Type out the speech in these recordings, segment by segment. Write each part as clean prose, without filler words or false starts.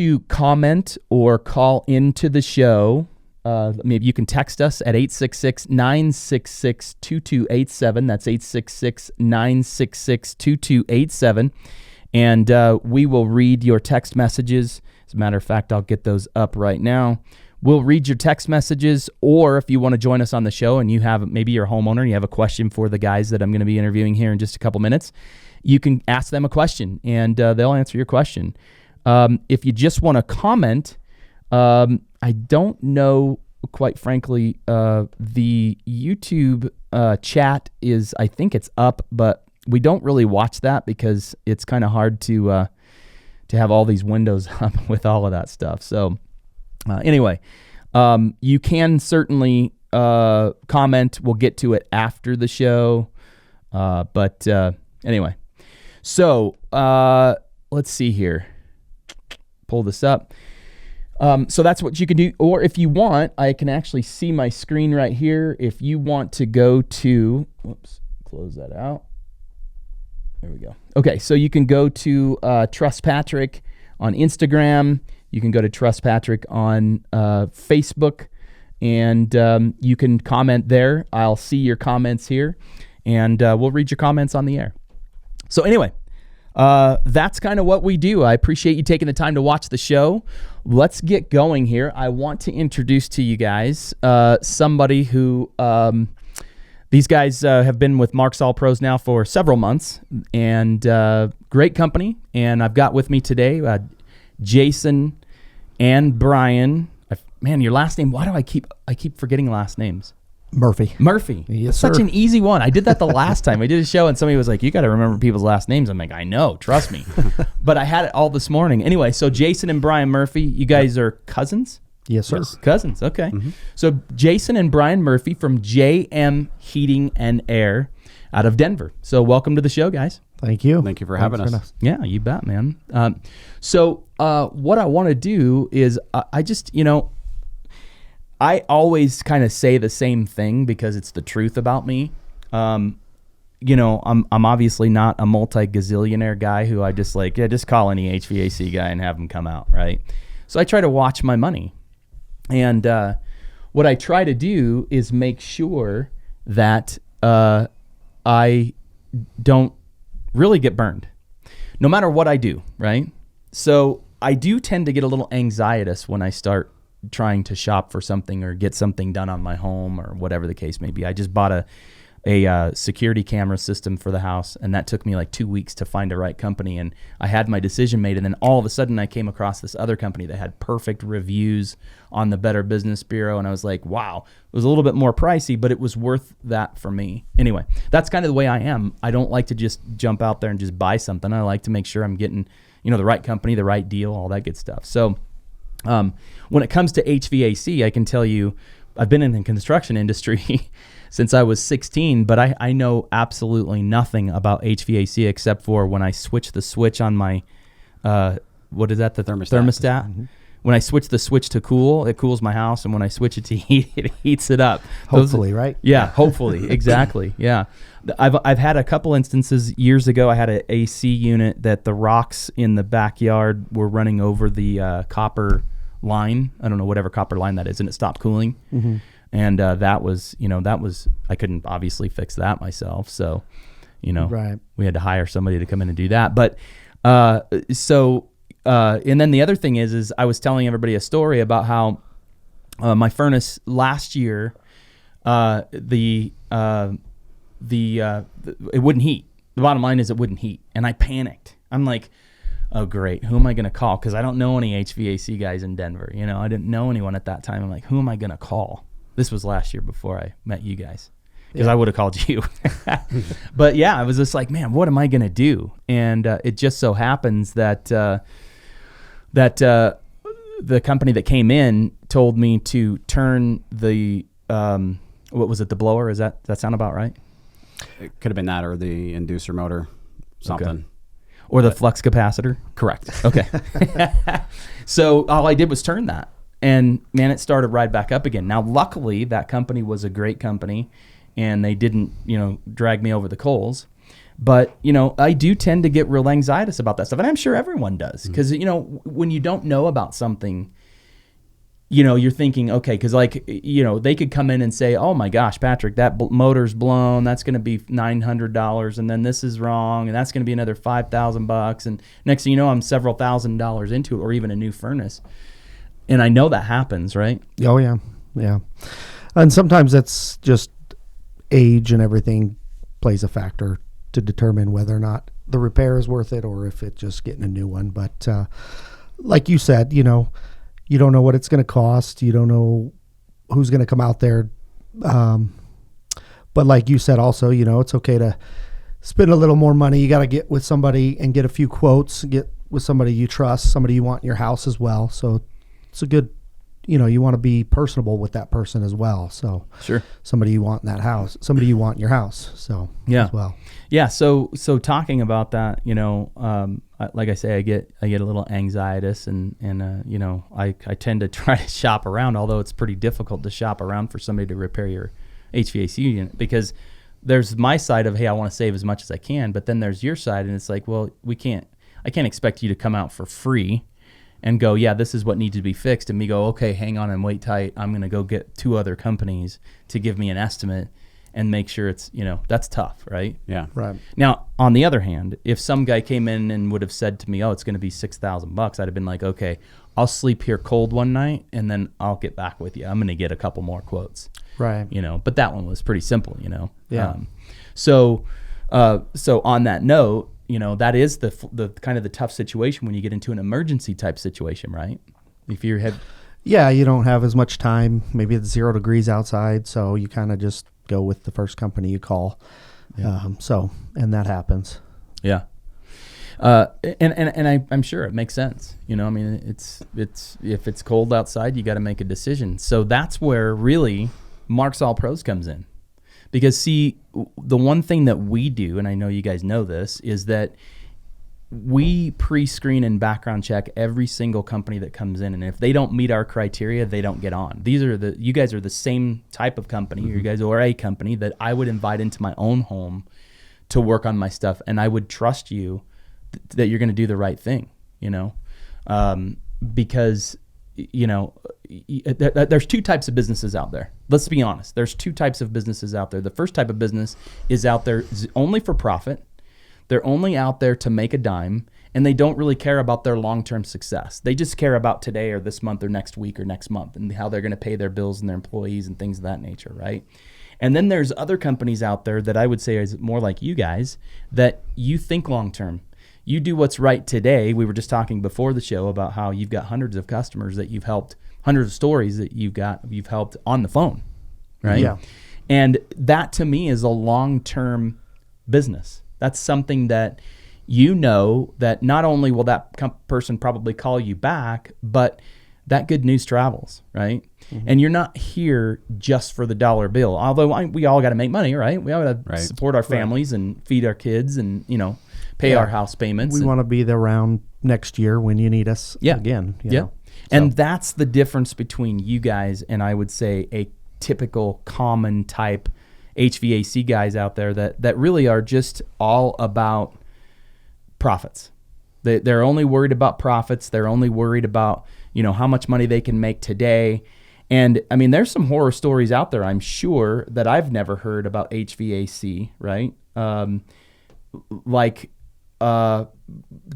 to comment or call into the show, maybe you can text us at 866-966-2287. That's 866-966-2287. And we will read your text messages. As a matter of fact, I'll get those up right now. We'll read your text messages, or if you want to join us on the show and you have, maybe you're a homeowner and you have a question for the guys that I'm going to be interviewing here in just a couple minutes, you can ask them a question and they'll answer your question. If you just want to comment, I don't know, quite frankly, the YouTube chat is, I think it's up, but we don't really watch that because it's kind of hard to have all these windows up with all of that stuff. So anyway, you can certainly comment. We'll get to it after the show. But anyway, so let's see here. Pull this up. So that's what you can do. Or if you want, I can actually see my screen right here. If you want to go to, whoops, close that out. There we go. Okay, so you can go to Trust Patrick on Instagram. You can go to Trust Patrick on Facebook, and you can comment there. I'll see your comments here, and we'll read your comments on the air. So anyway, that's kind of what we do. I appreciate you taking the time to watch the show. Let's get going here. I want to introduce to you guys somebody who... These guys have been with Mark's All Pros now for several months, and great company. And I've got with me today Jason and Brian. Man, your last name, why do I keep forgetting last names? Murphy. Yes, sir. Such an easy one. I did that the last time. I did a show, and somebody was like, you got to remember people's last names. I'm like, I know, trust me. But I had it all this morning. Anyway, so Jason and Brian Murphy, you guys are cousins? Yes, sir. Yes. Cousins, okay. Mm-hmm. So Jason and Brian Murphy from JM Heating and Air out of Denver. So welcome to the show, guys. Thank you. Thank you for having us. Yeah, you bet, man. So what I want to do is I just, I always kind of say the same thing because it's the truth about me. I'm obviously not a multi-gazillionaire guy who I just just call any HVAC guy and have him come out, right? So I try to watch my money. And what I try to do is make sure that I don't really get burned, no matter what I do, right? So I do tend to get a little anxietous when I start trying to shop for something or get something done on my home or whatever the case may be. I just bought a security camera system for the house, and that took me like 2 weeks to find a right company, and I had my decision made, and then all of a sudden I came across this other company that had perfect reviews on the Better Business Bureau, and I was like, wow, it was a little bit more pricey, but it was worth that for me. Anyway, that's kind of the way I am. I don't like to just jump out there and just buy something. I like to make sure I'm getting, the right company, the right deal, all that good stuff. So when it comes to HVAC, I can tell you I've been in the construction industry since I was 16, but I know absolutely nothing about HVAC except for when I switch the switch on my, what is that? The thermostat. Mm-hmm. When I switch the switch to cool, it cools my house, and when I switch it to heat, it heats it up. Hopefully, right? Yeah, hopefully, exactly. Yeah, I've had a couple instances years ago. I had an AC unit that the rocks in the backyard were running over the copper line. I don't know whatever copper line that is, and it stopped cooling. Mm-hmm. And that was I couldn't obviously fix that myself, so right. We had to hire somebody to come in and do that. But and then the other thing is I was telling everybody a story about how my furnace last year, it wouldn't heat. The bottom line is it wouldn't heat, and I panicked. I'm like, oh great, who am I going to call? Because I don't know any HVAC guys in Denver. I didn't know anyone at that time. I'm like, who am I going to call? This was last year before I met you guys, because I would have called you. But yeah, I was just like, man, what am I going to do? And it just so happens that the company that came in told me to turn the, what was it, the blower? Does that sound about right? It could have been that or the inducer motor, something. Okay. Or the flux capacitor? Correct. Okay. So all I did was turn that. And man, it started right back up again. Now, luckily, that company was a great company, and they didn't, drag me over the coals. But, I do tend to get real anxiety about that stuff. And I'm sure everyone does. Because, when you don't know about something, you're thinking, okay, because they could come in and say, oh my gosh, Patrick, that motor's blown. That's going to be $900. And then this is wrong. And that's going to be another $5,000. And next thing you know, I'm several $1,000s into it, or even a new furnace. And I know that happens, right? Oh, yeah. Yeah. And sometimes it's just age and everything plays a factor to determine whether or not the repair is worth it or if it's just getting a new one. But like you said, you don't know what it's going to cost. You don't know who's going to come out there. But like you said also, it's okay to spend a little more money. You got to get with somebody and get a few quotes, get with somebody you trust, somebody you want in your house as well. So it's a good, you want to be personable with that person as well. So sure, somebody you want in that house, somebody you want in your house. So yeah, as well. Yeah. So talking about that, like I say, I get a little anxietous and I tend to try to shop around, although it's pretty difficult to shop around for somebody to repair your HVAC unit, because there's my side of, hey, I want to save as much as I can, but then there's your side, and it's like, well, I can't expect you to come out for free and go, yeah, this is what needs to be fixed, and me go, okay, hang on and wait tight. I'm going to go get 2 other companies to give me an estimate and make sure it's, that's tough, right? Yeah. Right. Now, on the other hand, if some guy came in and would have said to me, oh, it's going to be $6,000, I'd have been like, okay, I'll sleep here cold one night and then I'll get back with you. I'm going to get a couple more quotes. Right. But that one was pretty simple, Yeah. So on that note, that is the kind of the tough situation when you get into an emergency type situation, right? If you have, yeah, you don't have as much time. Maybe it's 0 degrees outside, so you kind of just go with the first company you call. Yeah. And that happens. Yeah. And I'm sure it makes sense. It's if it's cold outside, you got to make a decision. So that's where really Mark's All Pros comes in. Because see, the one thing that we do, and I know you guys know this, is that we pre-screen and background check every single company that comes in, and if they don't meet our criteria, they don't get on. You guys are the same type of company, you guys are a company that I would invite into my own home to work on my stuff, and I would trust you that you're going to do the right thing, because there's 2 types of businesses out there. Let's be honest. There's 2 types of businesses out there. The first type of business is out there only for profit. They're only out there to make a dime, and they don't really care about their long-term success. They just care about today or this month or next week or next month and how they're going to pay their bills and their employees and things of that nature, right? And then there's other companies out there that I would say is more like you guys, that you think long-term. You do what's right today. We were just talking before the show about how you've got hundreds of customers that you've helped, hundreds of stories that you've helped on the phone, right? Yeah. And that to me is a long-term business. That's something that that not only will that person probably call you back, but that good news travels, right? Mm-hmm. And you're not here just for the dollar bill. Although we all got to make money, right? We all got to support our families and feed our kids and, pay our house payments. We want to be there around next year when you need us again. You know? And that's the difference between you guys and I would say a typical common type HVAC guys out there that really are just all about profits. They're only worried about profits. They're only worried about, how much money they can make today. And I mean, there's some horror stories out there, I'm sure, that I've never heard about HVAC, right?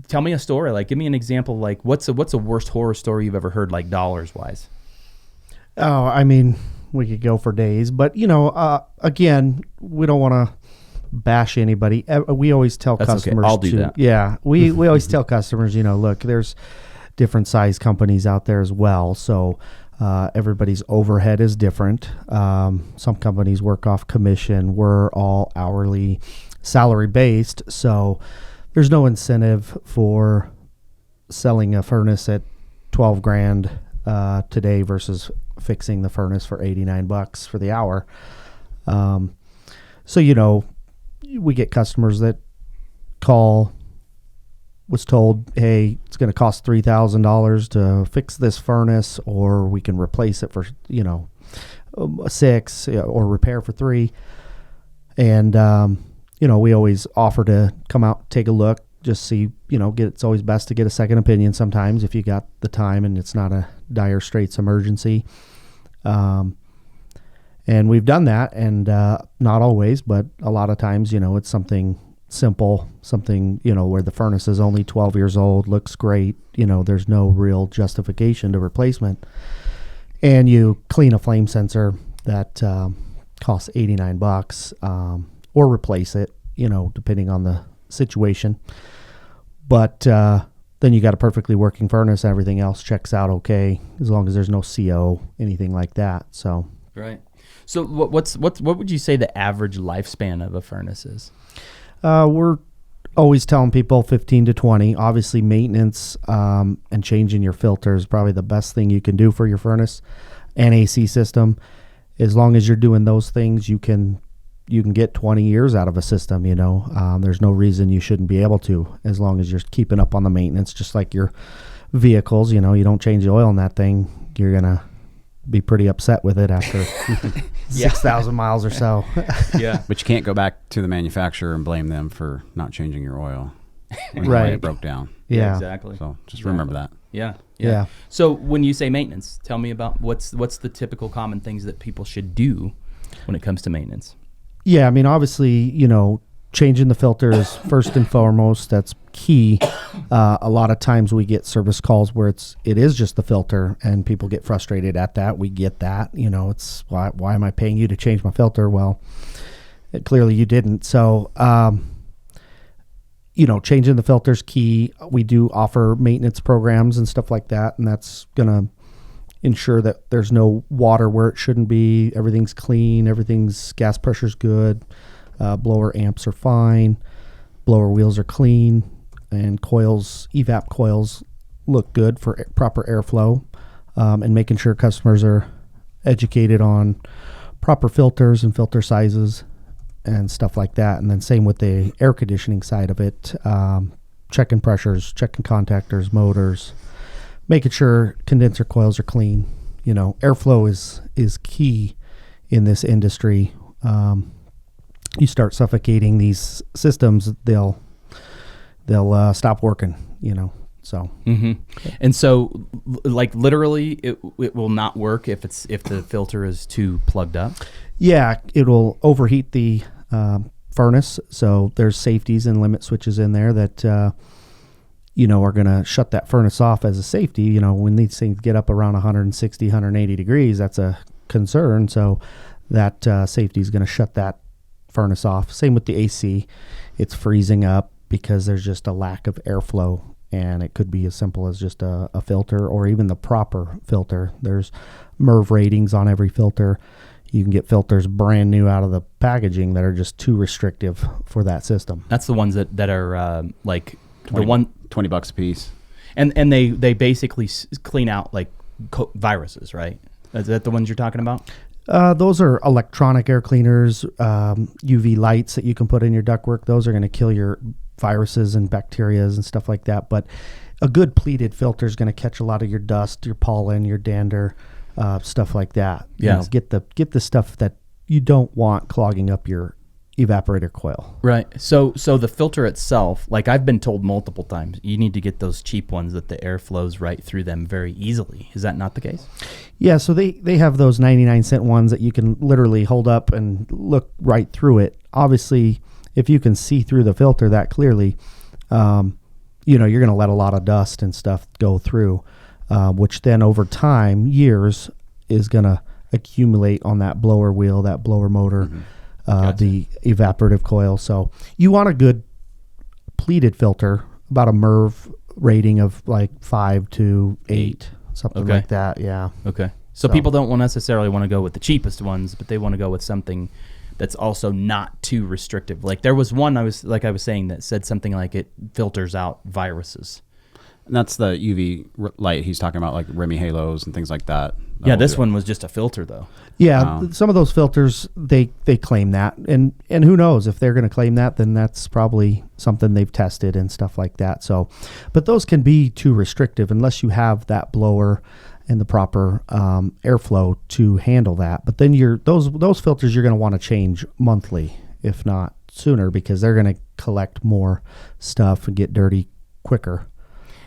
Tell me a story. Like, give me an example. Like, what's the worst horror story you've ever heard, like dollars wise? Oh, I mean, we could go for days, but again, we don't want to bash anybody. We always tell customers. Okay. I'll do that. Yeah, we always tell customers, look, there's different size companies out there as well, so everybody's overhead is different. Some companies work off commission. We're all hourly, salary based, so there's no incentive for selling a furnace at $12,000 today versus fixing the furnace for $89 for the hour. So we get customers that was told, hey, it's going to cost $3,000 to fix this furnace, or we can replace it for $6,000 or repair for $3,000. And we always offer to come out, take a look, just see, it's always best to get a second opinion sometimes if you got the time and it's not a dire straits emergency. And we've done that, and not always, but a lot of times, it's something simple, something, where the furnace is only 12 years old, looks great, there's no real justification to replacement. And you clean a flame sensor that costs $89, or replace it, depending on the situation. But then you got a perfectly working furnace. Everything else checks out okay, as long as there's no CO, anything like that. So right. So what would you say the average lifespan of a furnace is? We're always telling people 15 to 20. Obviously, maintenance and changing your filter is probably the best thing you can do for your furnace and AC system. As long as you're doing those things, you can get 20 years out of a system. There's no reason you shouldn't be able to, as long as you're keeping up on the maintenance. Just like your vehicles, you don't change the oil in that thing, you're gonna be pretty upset with it after 6,000 miles or so. Yeah. But you can't go back to the manufacturer and blame them for not changing your oil when Right. it broke down. Yeah. Exactly. So just remember that. Yeah. So when you say maintenance, tell me about what's the typical common things that people should do when it comes to maintenance. Yeah, I mean, obviously, changing the filter is first and foremost. That's key. A lot of times we get service calls where it is just the filter, and people get frustrated at that. We get that. It's why am I paying you to change my filter? Well, clearly you didn't. So, changing the filter is key. We do offer maintenance programs and stuff like that, and that's gonna ensure that there's no water where it shouldn't be. Everything's clean. Everything's gas pressure's good. Blower amps are fine. Blower wheels are clean, and evap coils look good for proper airflow, and making sure customers are educated on proper filters and filter sizes and stuff like that. And then same with the air conditioning side of it, checking pressures, checking contactors, motors, making sure condenser coils are clean. Airflow is key in this industry. You start suffocating these systems, they'll stop working. So. Mm-hmm. And so, like literally, it will not work if the filter is too plugged up. Yeah, it will overheat the furnace. So there's safeties and limit switches in there that are going to shut that furnace off as a safety. When these things get up around 160, 180 degrees, that's a concern. So that safety is going to shut that furnace off. Same with the AC. It's freezing up because there's just a lack of airflow, and it could be as simple as just a filter or even the proper filter. There's MERV ratings on every filter. You can get filters brand new out of the packaging that are just too restrictive for that system. That's the ones that are like 20 $20 a piece. And they basically clean out like viruses, right? Is that the ones you're talking about? Those are electronic air cleaners, UV lights that you can put in your ductwork. Those are going to kill your viruses and bacterias and stuff like that. But a good pleated filter is going to catch a lot of your dust, your pollen, your dander, stuff like that. Yes. Get the stuff that you don't want clogging up your evaporator coil. Right. So the filter itself, like I've been told multiple times, you need to get those cheap ones that the air flows right through them very easily. Is that not the case? Yeah, so they have those 99-cent ones that you can literally hold up and look right through it. Obviously, if you can see through the filter that clearly, you're going to let a lot of dust and stuff go through, which then over time, years, is going to accumulate on that blower wheel, that blower motor, Gotcha. the evaporative coil. So you want a good pleated filter, about a MERV rating of like 5 to 8, something Okay. like that. Yeah. Okay. So people don't necessarily want to go with the cheapest ones, but they want to go with something that's also not too restrictive. Like there was one I was saying that said something like it filters out viruses. And that's the UV light he's talking about, like Remy Halos and things like that. Yeah, this one was just a filter though. Yeah, some of those filters they claim that, and who knows if they're going to claim that, then that's probably something they've tested and stuff like that. So, but those can be too restrictive unless you have that blower and the proper airflow to handle that. But then those filters you're going to want to change monthly, if not sooner because they're going to collect more stuff and get dirty quicker.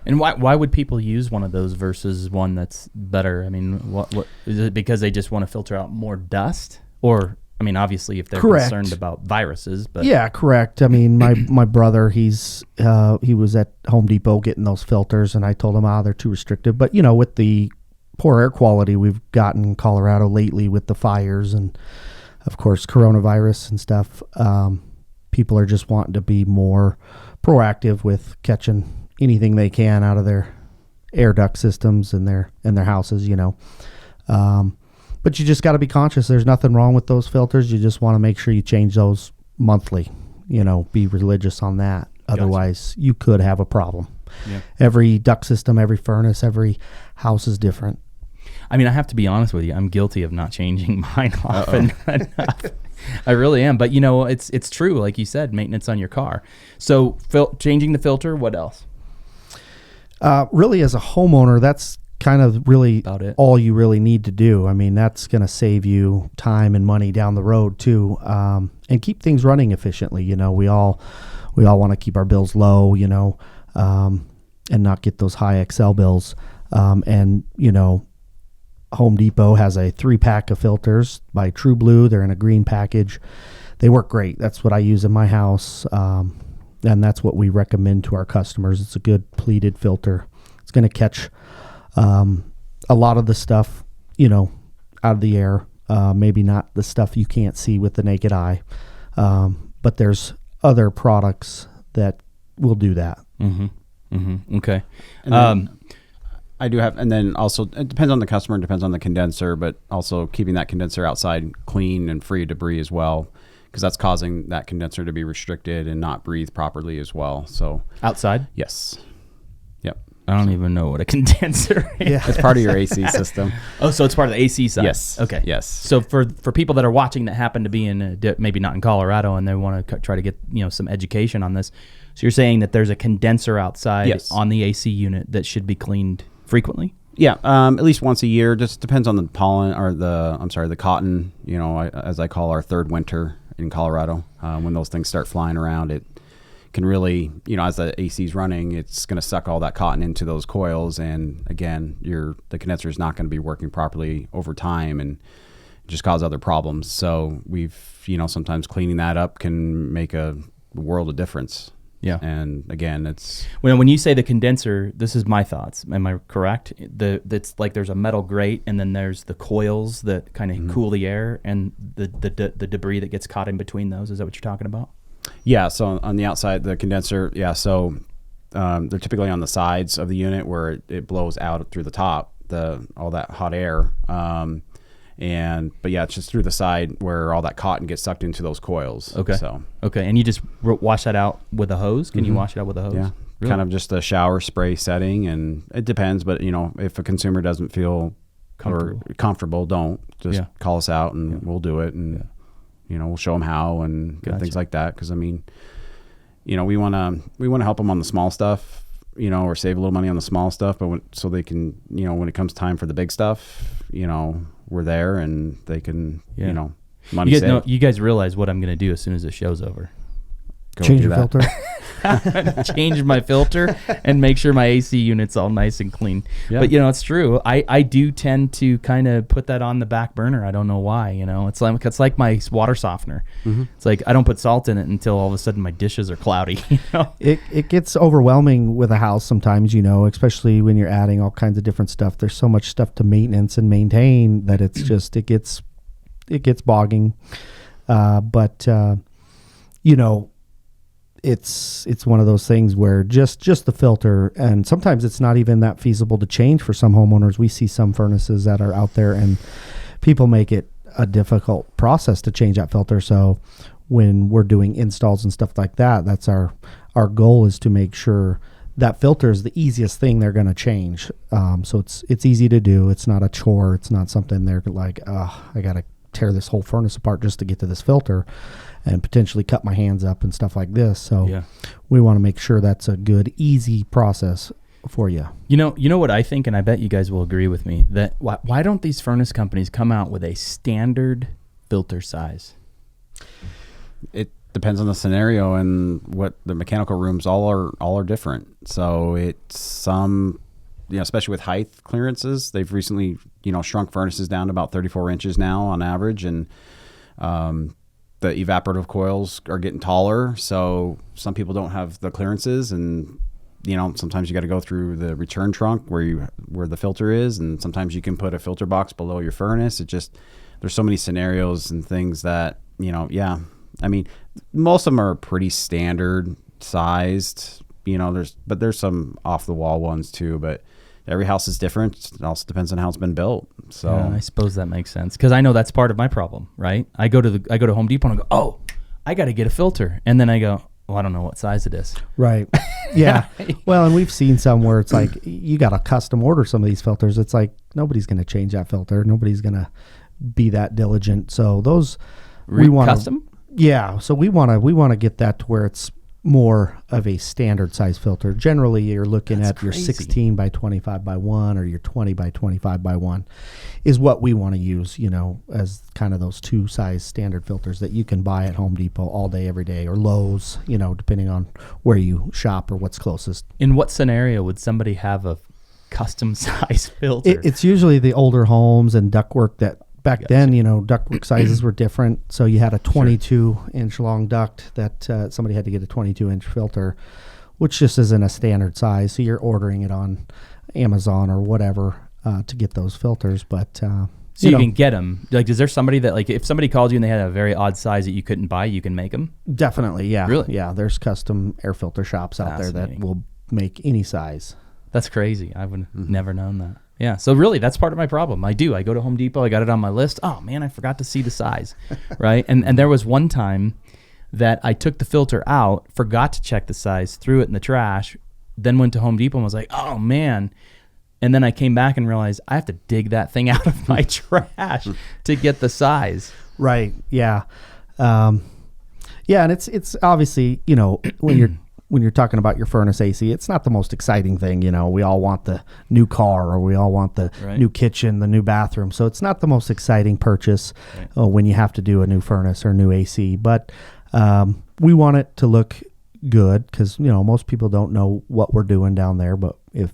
And why would people use one of those versus one that's better? I mean, what is it because they just want to filter out more dust? Or, I mean, obviously if they're concerned about viruses, but yeah, correct. I mean, my brother, he was at Home Depot getting those filters, and I told him, they're too restrictive. But, with the poor air quality we've gotten in Colorado lately with the fires and, of course, coronavirus and stuff, people are just wanting to be more proactive with catching anything they can out of their air duct systems and their houses, but you just got to be conscious. There's nothing wrong with those filters. You just want to make sure you change those monthly, be religious on that. Otherwise you could have a problem. Yeah. Every duct system, every furnace, every house is different. I mean, I have to be honest with you. I'm guilty of not changing mine often enough. I really am. But, it's true. Like you said, maintenance on your car. So changing the filter, what else? Really, as a homeowner, that's kind of really about it. All you really need to do. I mean, that's going to save you time and money down the road too, and keep things running efficiently. We all want to keep our bills low, and not get those high Excel bills. And Home Depot has a 3-pack of filters by True Blue. They're in a green package. They work great. That's what I use in my house. And that's what we recommend to our customers. It's a good pleated filter. It's going to catch a lot of the stuff, out of the air. Maybe not the stuff you can't see with the naked eye. But there's other products that will do that. Mm-hmm. Mm-hmm. Okay. And then I do have, and then also it depends on the customer, it depends on the condenser, but also keeping that condenser outside clean and free of debris as well, because that's causing that condenser to be restricted and not breathe properly as well. So outside? Yes. Yep. I don't even know what a condenser is. Yeah. It's part of your AC system. Oh, so it's part of the AC side? Yes. Okay. Yes. So for people that are watching that happen to be in maybe not in Colorado and they want to try to get some education on this, so you're saying that there's a condenser outside on the AC unit that should be cleaned frequently? Yeah, at least once a year. Just depends on the pollen or the cotton. As I call our third winter in Colorado, when those things start flying around, it can really, as the AC is running, it's going to suck all that cotton into those coils, and again, the condenser is not going to be working properly over time, and just cause other problems. So we've, sometimes cleaning that up can make a world of difference. Yeah. And again, it's when you say the condenser, this is my thoughts. Am I correct? That's like there's a metal grate, and then there's the coils that kind of cool the air, and the debris that gets caught in between those. Is that what you're talking about? Yeah. So on the outside, the condenser. Yeah. So they're typically on the sides of the unit where it blows out through the top, all that hot air. But yeah, it's just through the side where all that cotton gets sucked into those coils. Okay. Okay. And you just wash that out with a hose? Can you wash it out with a hose? Yeah. Really? Kind of just a shower spray setting, and it depends. But if a consumer doesn't feel comfortable, don't just call us out and we'll do it, and we'll show them how and things like that. Because I mean, we want to help them on the small stuff, or save a little money on the small stuff, but so they can, when it comes time for the big stuff, we're there and they can, money saved. You guys realize what I'm going to do as soon as the show's over. Change your filter. Change my filter and make sure my AC unit's all nice and clean. Yeah. But it's true. I do tend to kind of put that on the back burner. I don't know why. It's like my water softener. Mm-hmm. It's like I don't put salt in it until all of a sudden my dishes are cloudy. It gets overwhelming with a house sometimes. Especially when you're adding all kinds of different stuff. There's so much stuff to maintenance and maintain that it's just it gets bogging. It's one of those things where just the filter, and sometimes it's not even that feasible to change for some homeowners. We see some furnaces that are out there and people make it a difficult process to change that filter. So when we're doing installs and stuff like that, that's our goal, is to make sure that filter is the easiest thing they're going to change. So it's easy to do. It's not a chore. It's not something they're like, I got to tear this whole furnace apart just to get to this filter and potentially cut my hands up and stuff like this. So we want to make sure that's a good, easy process for you. You know what I think, and I bet you guys will agree with me, that why don't these furnace companies come out with a standard filter size? depends on the scenario and what the mechanical rooms all are different. So it's some, especially with height clearances, they've recently, shrunk furnaces down to about 34 inches now on average. And, the evaporative coils are getting taller. So some people don't have the clearances, and, sometimes you got to go through the return trunk where the filter is. And sometimes you can put a filter box below your furnace. There's so many scenarios and things that, I mean, most of them are pretty standard sized, there's some off the wall ones too, but every house is different. It also depends on how it's been built. So yeah, I suppose that makes sense, because I know that's part of my problem, right? I go to Home Depot and I go, oh, I got to get a filter, and then I go, well, I don't know what size it is. Right. Yeah. Well, and we've seen some where it's like you got to custom order some of these filters. It's like nobody's going to change that filter. Nobody's going to be that diligent. So those we want custom. Yeah. So we want to get that to where it's more of a standard size filter. Generally, you're looking at your 16 by 25 by 1 or your 20 by 25 by 1 is what we want to use, as kind of those two size standard filters that you can buy at Home Depot all day, every day, or Lowe's, depending on where you shop or what's closest. In what scenario would somebody have a custom size filter? It's usually the older homes and ductwork that back then, ductwork sizes were different. So you had a 22-inch long duct that somebody had to get a 22-inch filter, which just isn't a standard size. So you're ordering it on Amazon or whatever to get those filters. But so you can get them. Like, is there somebody that, like, if somebody called you and they had a very odd size that you couldn't buy, you can make them? Definitely, yeah. Really? Yeah, there's custom air filter shops out there that will make any size. That's crazy. I would never known that. Yeah, so really, that's part of my problem. I go to Home Depot, I got it on my list. Oh, man, I forgot to see the size, right? And there was one time that I took the filter out, forgot to check the size, threw it in the trash, then went to Home Depot and was like, oh, man. And then I came back and realized I have to dig that thing out of my trash to get the size. Right, yeah. And it's obviously, when you're talking about your furnace AC, it's not the most exciting thing. We all want the new car, or we all want the new kitchen, the new bathroom. So it's not the most exciting purchase when you have to do a new furnace or new AC. But we want it to look good, because, most people don't know what we're doing down there. But if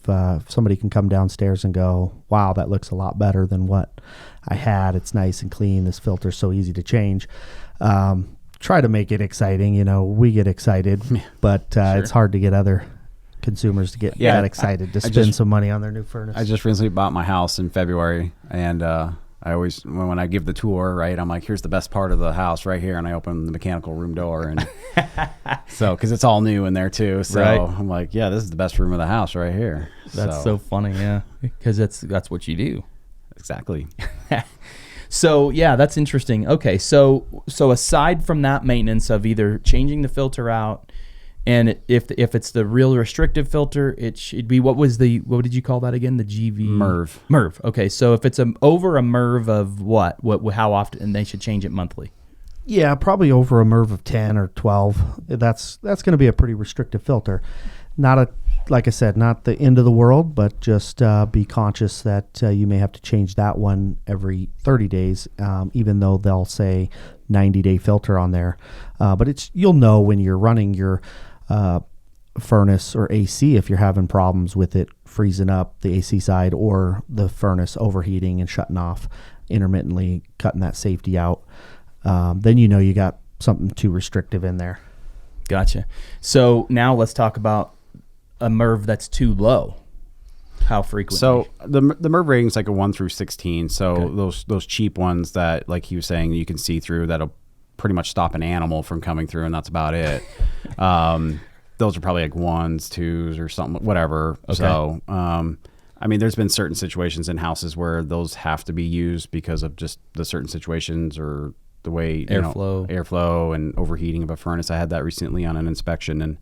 somebody can come downstairs and go, wow, that looks a lot better than what I had. It's nice and clean. This filter's so easy to change. Try to make it exciting. We get excited, but it's hard to get other consumers to get that excited to spend some money on their new furnace. I just recently bought my house in February, and I always, when I give the tour, right, I'm like, here's the best part of the house right here, and I open the mechanical room door, and so, because it's all new in there too, so I'm like, yeah, this is the best room of the house right here. That's so funny, yeah, because that's what you do. Exactly. So yeah, that's interesting. Okay, so aside from that maintenance of either changing the filter out, and if it's the real restrictive filter, it should be, what did you call that again? The GV MERV. Okay, so if it's over a MERV of what how often, and they should change it monthly? Yeah, probably over a MERV of 10 or 12. That's going to be a pretty restrictive filter. Like I said, not the end of the world, but just be conscious that you may have to change that one every 30 days, even though they'll say 90-day filter on there. But you'll know when you're running your furnace or AC if you're having problems with it freezing up, the AC side, or the furnace overheating and shutting off intermittently, cutting that safety out. Then you got something too restrictive in there. Gotcha. So now let's talk about a MERV that's too low. How frequently? So the MERV rating is like a 1 through 16. So those cheap ones that, like he was saying, you can see through, that'll pretty much stop an animal from coming through, and that's about it. Those are probably like 1s, 2s, or something, whatever. Okay. So I mean, there's been certain situations in houses where those have to be used because of just the certain situations or the way airflow and overheating of a furnace. I had that recently on an inspection, and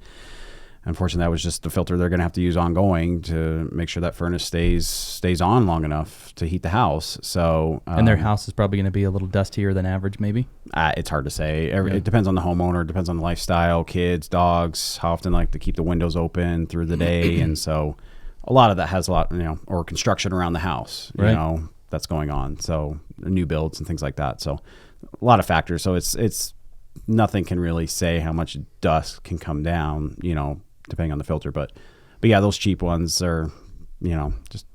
unfortunately, that was just the filter they're going to have to use ongoing to make sure that furnace stays on long enough to heat the house. So, and their house is probably going to be a little dustier than average, maybe? It's hard to say. It depends on the homeowner, depends on the lifestyle, kids, dogs, how often like to keep the windows open through the day. And so a lot of that has a lot, or construction around the house, that's going on. So new builds and things like that. So a lot of factors. So it's nothing can really say how much dust can come down, depending on the filter. But yeah, those cheap ones are, just,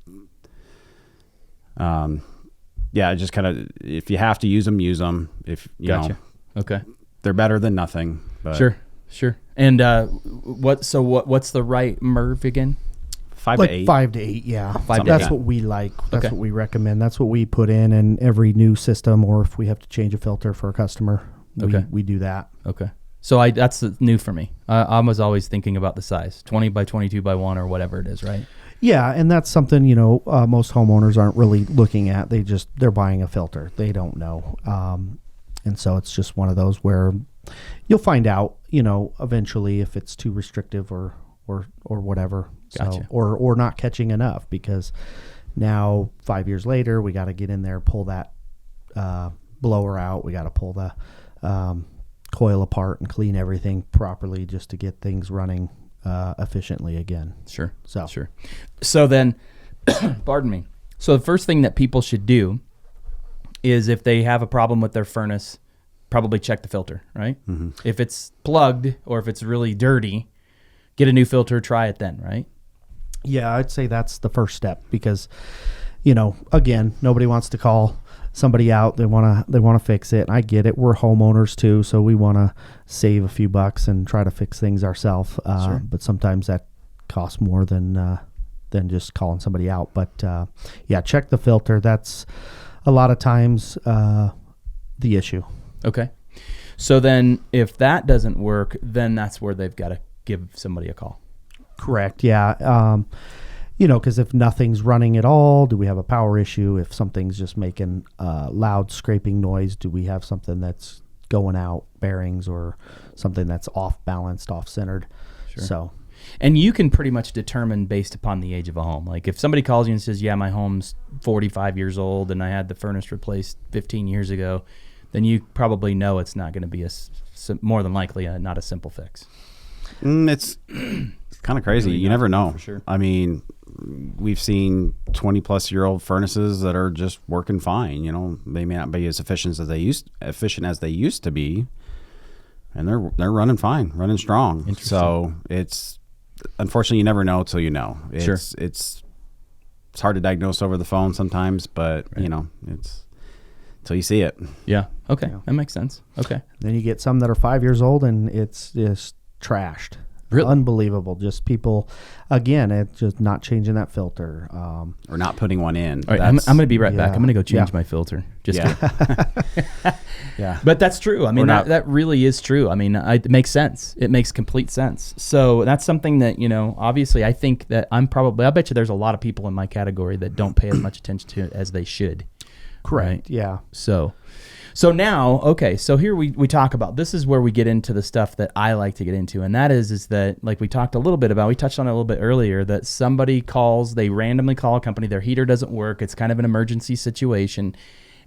just kind of, if you have to use them, use them. If you Gotcha. Okay. they're better than nothing. But Sure. And what's the right MERV again? 5 like to 8. 5 to 8, yeah. 5 to That's 8. what we like. That's Okay. what we recommend. That's what we put in every new system, or if we have to change a filter for a customer, we do that. Okay. So that's new for me. I was always thinking about the size, 20 by 22 by 1 or whatever it is, right? Yeah, and that's something, most homeowners aren't really looking at. They're buying a filter. They don't know. And so it's just one of those where you'll find out, eventually if it's too restrictive or whatever. Gotcha. So, or not catching enough, because now 5 years later, we got to get in there, pull that blower out. We got to pull the coil apart and clean everything properly just to get things running efficiently again. Sure. So Sure. So then, pardon me. So the first thing that people should do is, if they have a problem with their furnace, probably check the filter, right? Mm-hmm. If it's plugged or if it's really dirty, get a new filter, try it then, right? Yeah, I'd say that's the first step, because, again, nobody wants to call somebody out. They want to fix it. I get it. We're homeowners too, so we want to save a few bucks and try to fix things ourselves. Sure. But sometimes that costs more than just calling somebody out. But check the filter. That's a lot of times the issue. Okay. So then if that doesn't work, then that's where they've got to give somebody a call. Correct. Yeah. Because if nothing's running at all, do we have a power issue? If something's just making loud scraping noise, do we have something that's going out, bearings, or something that's off balanced, off centered? Sure. So, and you can pretty much determine based upon the age of a home. Like if somebody calls you and says, yeah, my home's 45 years old and I had the furnace replaced 15 years ago, then you probably know it's not going to be more than likely not a simple fix. It's kind of crazy. You never know. For sure. I mean, we've seen 20-plus-year-old furnaces that are just working fine. They may not be as efficient as they used to be, and they're running fine, running strong. So it's, unfortunately, you never know till you know. It's hard to diagnose over the phone sometimes, but Right. it's till you see it. Yeah. Okay. That makes sense. Okay. then you get some that are 5 years old and it's just trashed. Really? Unbelievable. Just people, again, it's just not changing that filter. Or not putting one in. All right. I'm going to be right back. yeah. I'm going to go change Yeah. my filter. Just Yeah. kidding. Yeah. But that's true. I mean, that really is true. I mean, it makes sense. It makes complete sense. So that's something that, obviously I think that I bet you there's a lot of people in my category that don't pay as much attention to it as they should. Correct. Right? Yeah. So now, okay, so here we talk about, this is where we get into the stuff that I like to get into, and that is that, like we talked a little bit about, we touched on it a little bit earlier, that somebody they randomly call a company, their heater doesn't work, it's kind of an emergency situation,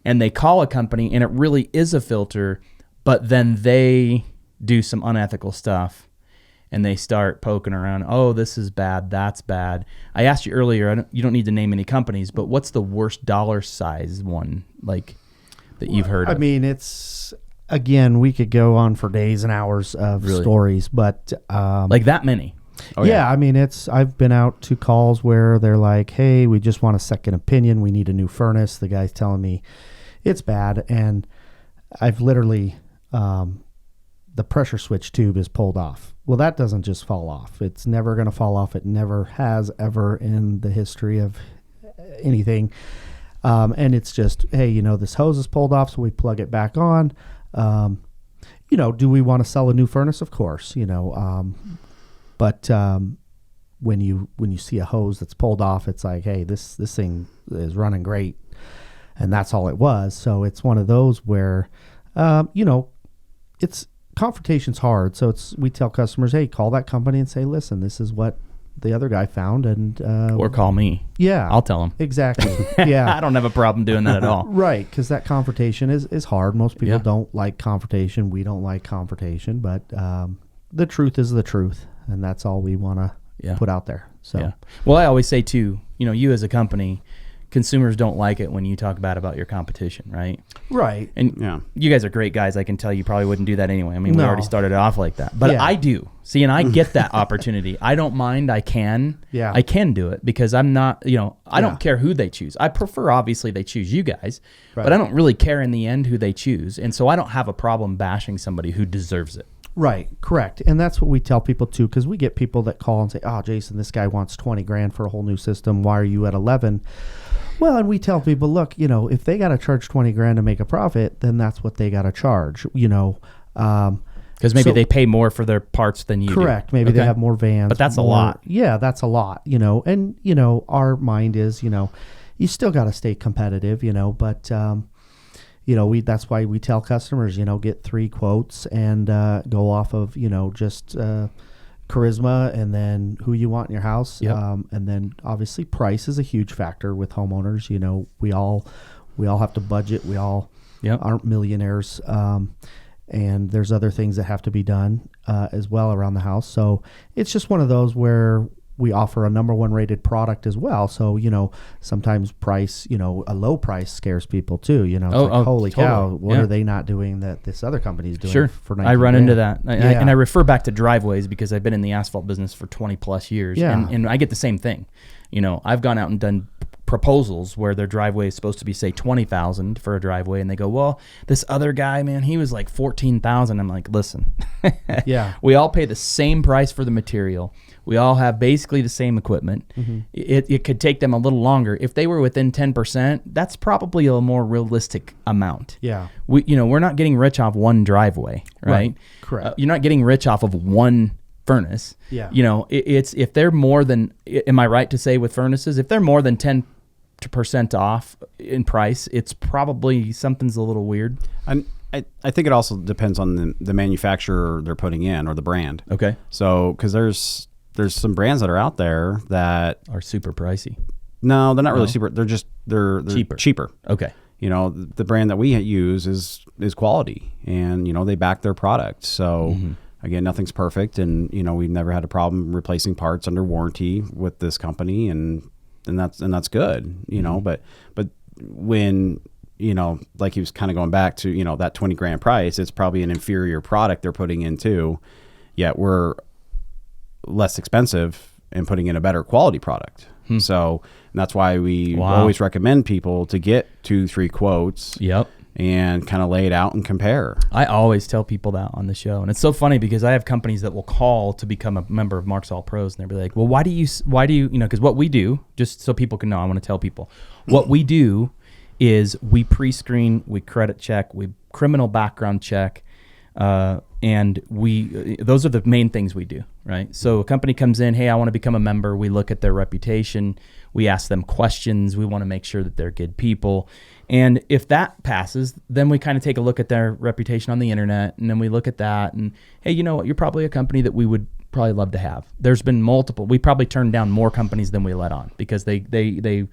and they call a company, and it really is a filter, but then they do some unethical stuff, and they start poking around, oh, this is bad, that's bad. I asked you earlier, you don't need to name any companies, but what's the worst dollar size one, like, that you've heard of? I mean, it's, again, we could go on for days and hours of Really? stories, but like that many? Oh, yeah, I mean, I've been out to calls where they're like, hey, we just want a second opinion. We need a new furnace. The guy's telling me it's bad. And I've literally, the pressure switch tube is pulled off. Well, that doesn't just fall off. It's never going to fall off. It never has ever in the history of anything. And it's just, hey, this hose is pulled off, so we plug it back on. Do we want to sell a new furnace? Of course, but when you see a hose that's pulled off, it's like, hey, this thing is running great, and that's all it was. So it's one of those where, it's confrontation's hard. So we tell customers, hey, call that company and say, listen, this is what the other guy found, and Or call me. yeah, I'll tell them. exactly. Yeah, I don't have a problem doing that at all. right, because that confrontation is hard. Most people Yeah. don't like confrontation. We don't like confrontation, but the truth is the truth, and that's all we want to Yeah. put out there. So Yeah. Well, I always say too, you as a company consumers don't like it when you talk bad about your competition, right? Right. And Yeah. you guys are great guys. I can tell you probably wouldn't do that anyway. I mean, we No. already started it off like that. But Yeah. I do. See, and I get that opportunity. I don't mind. I can. Yeah. I can do it because I'm not, I Yeah. don't care who they choose. I prefer, obviously, they choose you guys. Right. But I don't really care in the end who they choose. And so I don't have a problem bashing somebody who deserves it. Right, correct. And that's what we tell people too, because we get people that call and say, "Oh, Jason, this guy wants 20 grand for a whole new system. Why are you at 11?" Well, and we tell people, look, if they got to charge 20 grand to make a profit, then that's what they got to charge, Because maybe So- they pay more for their parts than you Correct. do. Maybe they Okay. have more vans. But that's a more- lot. Yeah, that's a lot, And, our mind is, you still got to stay competitive, but, that's why we tell customers, get 3 quotes and go off of, just charisma and then who you want in your house. Yep. And then obviously price is a huge factor with homeowners. We all have to budget. We all Yep. aren't millionaires. And there's other things that have to be done as well around the house. So it's just one of those where we offer a number 1 rated product as well. So, sometimes price, a low price scares people too. It's holy cow, totally. what Yeah. are they not doing that this other company is doing Sure. for 19 I run grand? into that. Yeah. And I refer back to driveways because I've been in the asphalt business for 20 plus years. Yeah. And I get the same thing. I've gone out and done proposals where their driveway is supposed to be, say, 20,000 for a driveway. And they go, well, this other guy, man, he was like 14,000. I'm like, listen, Yeah. we all pay the same price for the material. We all have basically the same equipment. Mm-hmm. It could take them a little longer. If they were within 10%, that's probably a more realistic amount. Yeah. We're not getting rich off one driveway, right? Right. Correct. You're not getting rich off of one furnace. Yeah. It's if they're more than, am I right to say with furnaces, if they're more than 10% off in price, it's probably something's a little weird. And I think it also depends on the manufacturer they're putting in or the brand. Okay. So, because there's some brands that are out there that Are super pricey. no, they're not really No? super. They're just they're cheaper. Okay. The brand that we use is quality, and they back their product. So again, nothing's perfect, and we've never had a problem replacing parts under warranty with this company, and that's good. But when like he was kind of going back to that 20 grand price, it's probably an inferior product they're putting in too. Yet we're less expensive and putting in a better quality product. So that's why we always recommend people to get 2-3 quotes. Yep. And kind of lay it out and compare. I always tell people that on the show. And it's so funny because I have companies that will call to become a member of Marks All Pros, and they'll be like, well, why do you, because what we do, just so people can know, I want to tell people, what we do is we pre-screen, we credit check, we criminal background check, and those are the main things we do, right? So a company comes in, hey, I want to become a member. We look at their reputation. We ask them questions. We want to make sure that they're good people. And if that passes, then we kind of take a look at their reputation on the internet, and then we look at that and, hey, you know what? You're probably a company that we would probably love to have. There's been multiple. We probably turned down more companies than we let on because they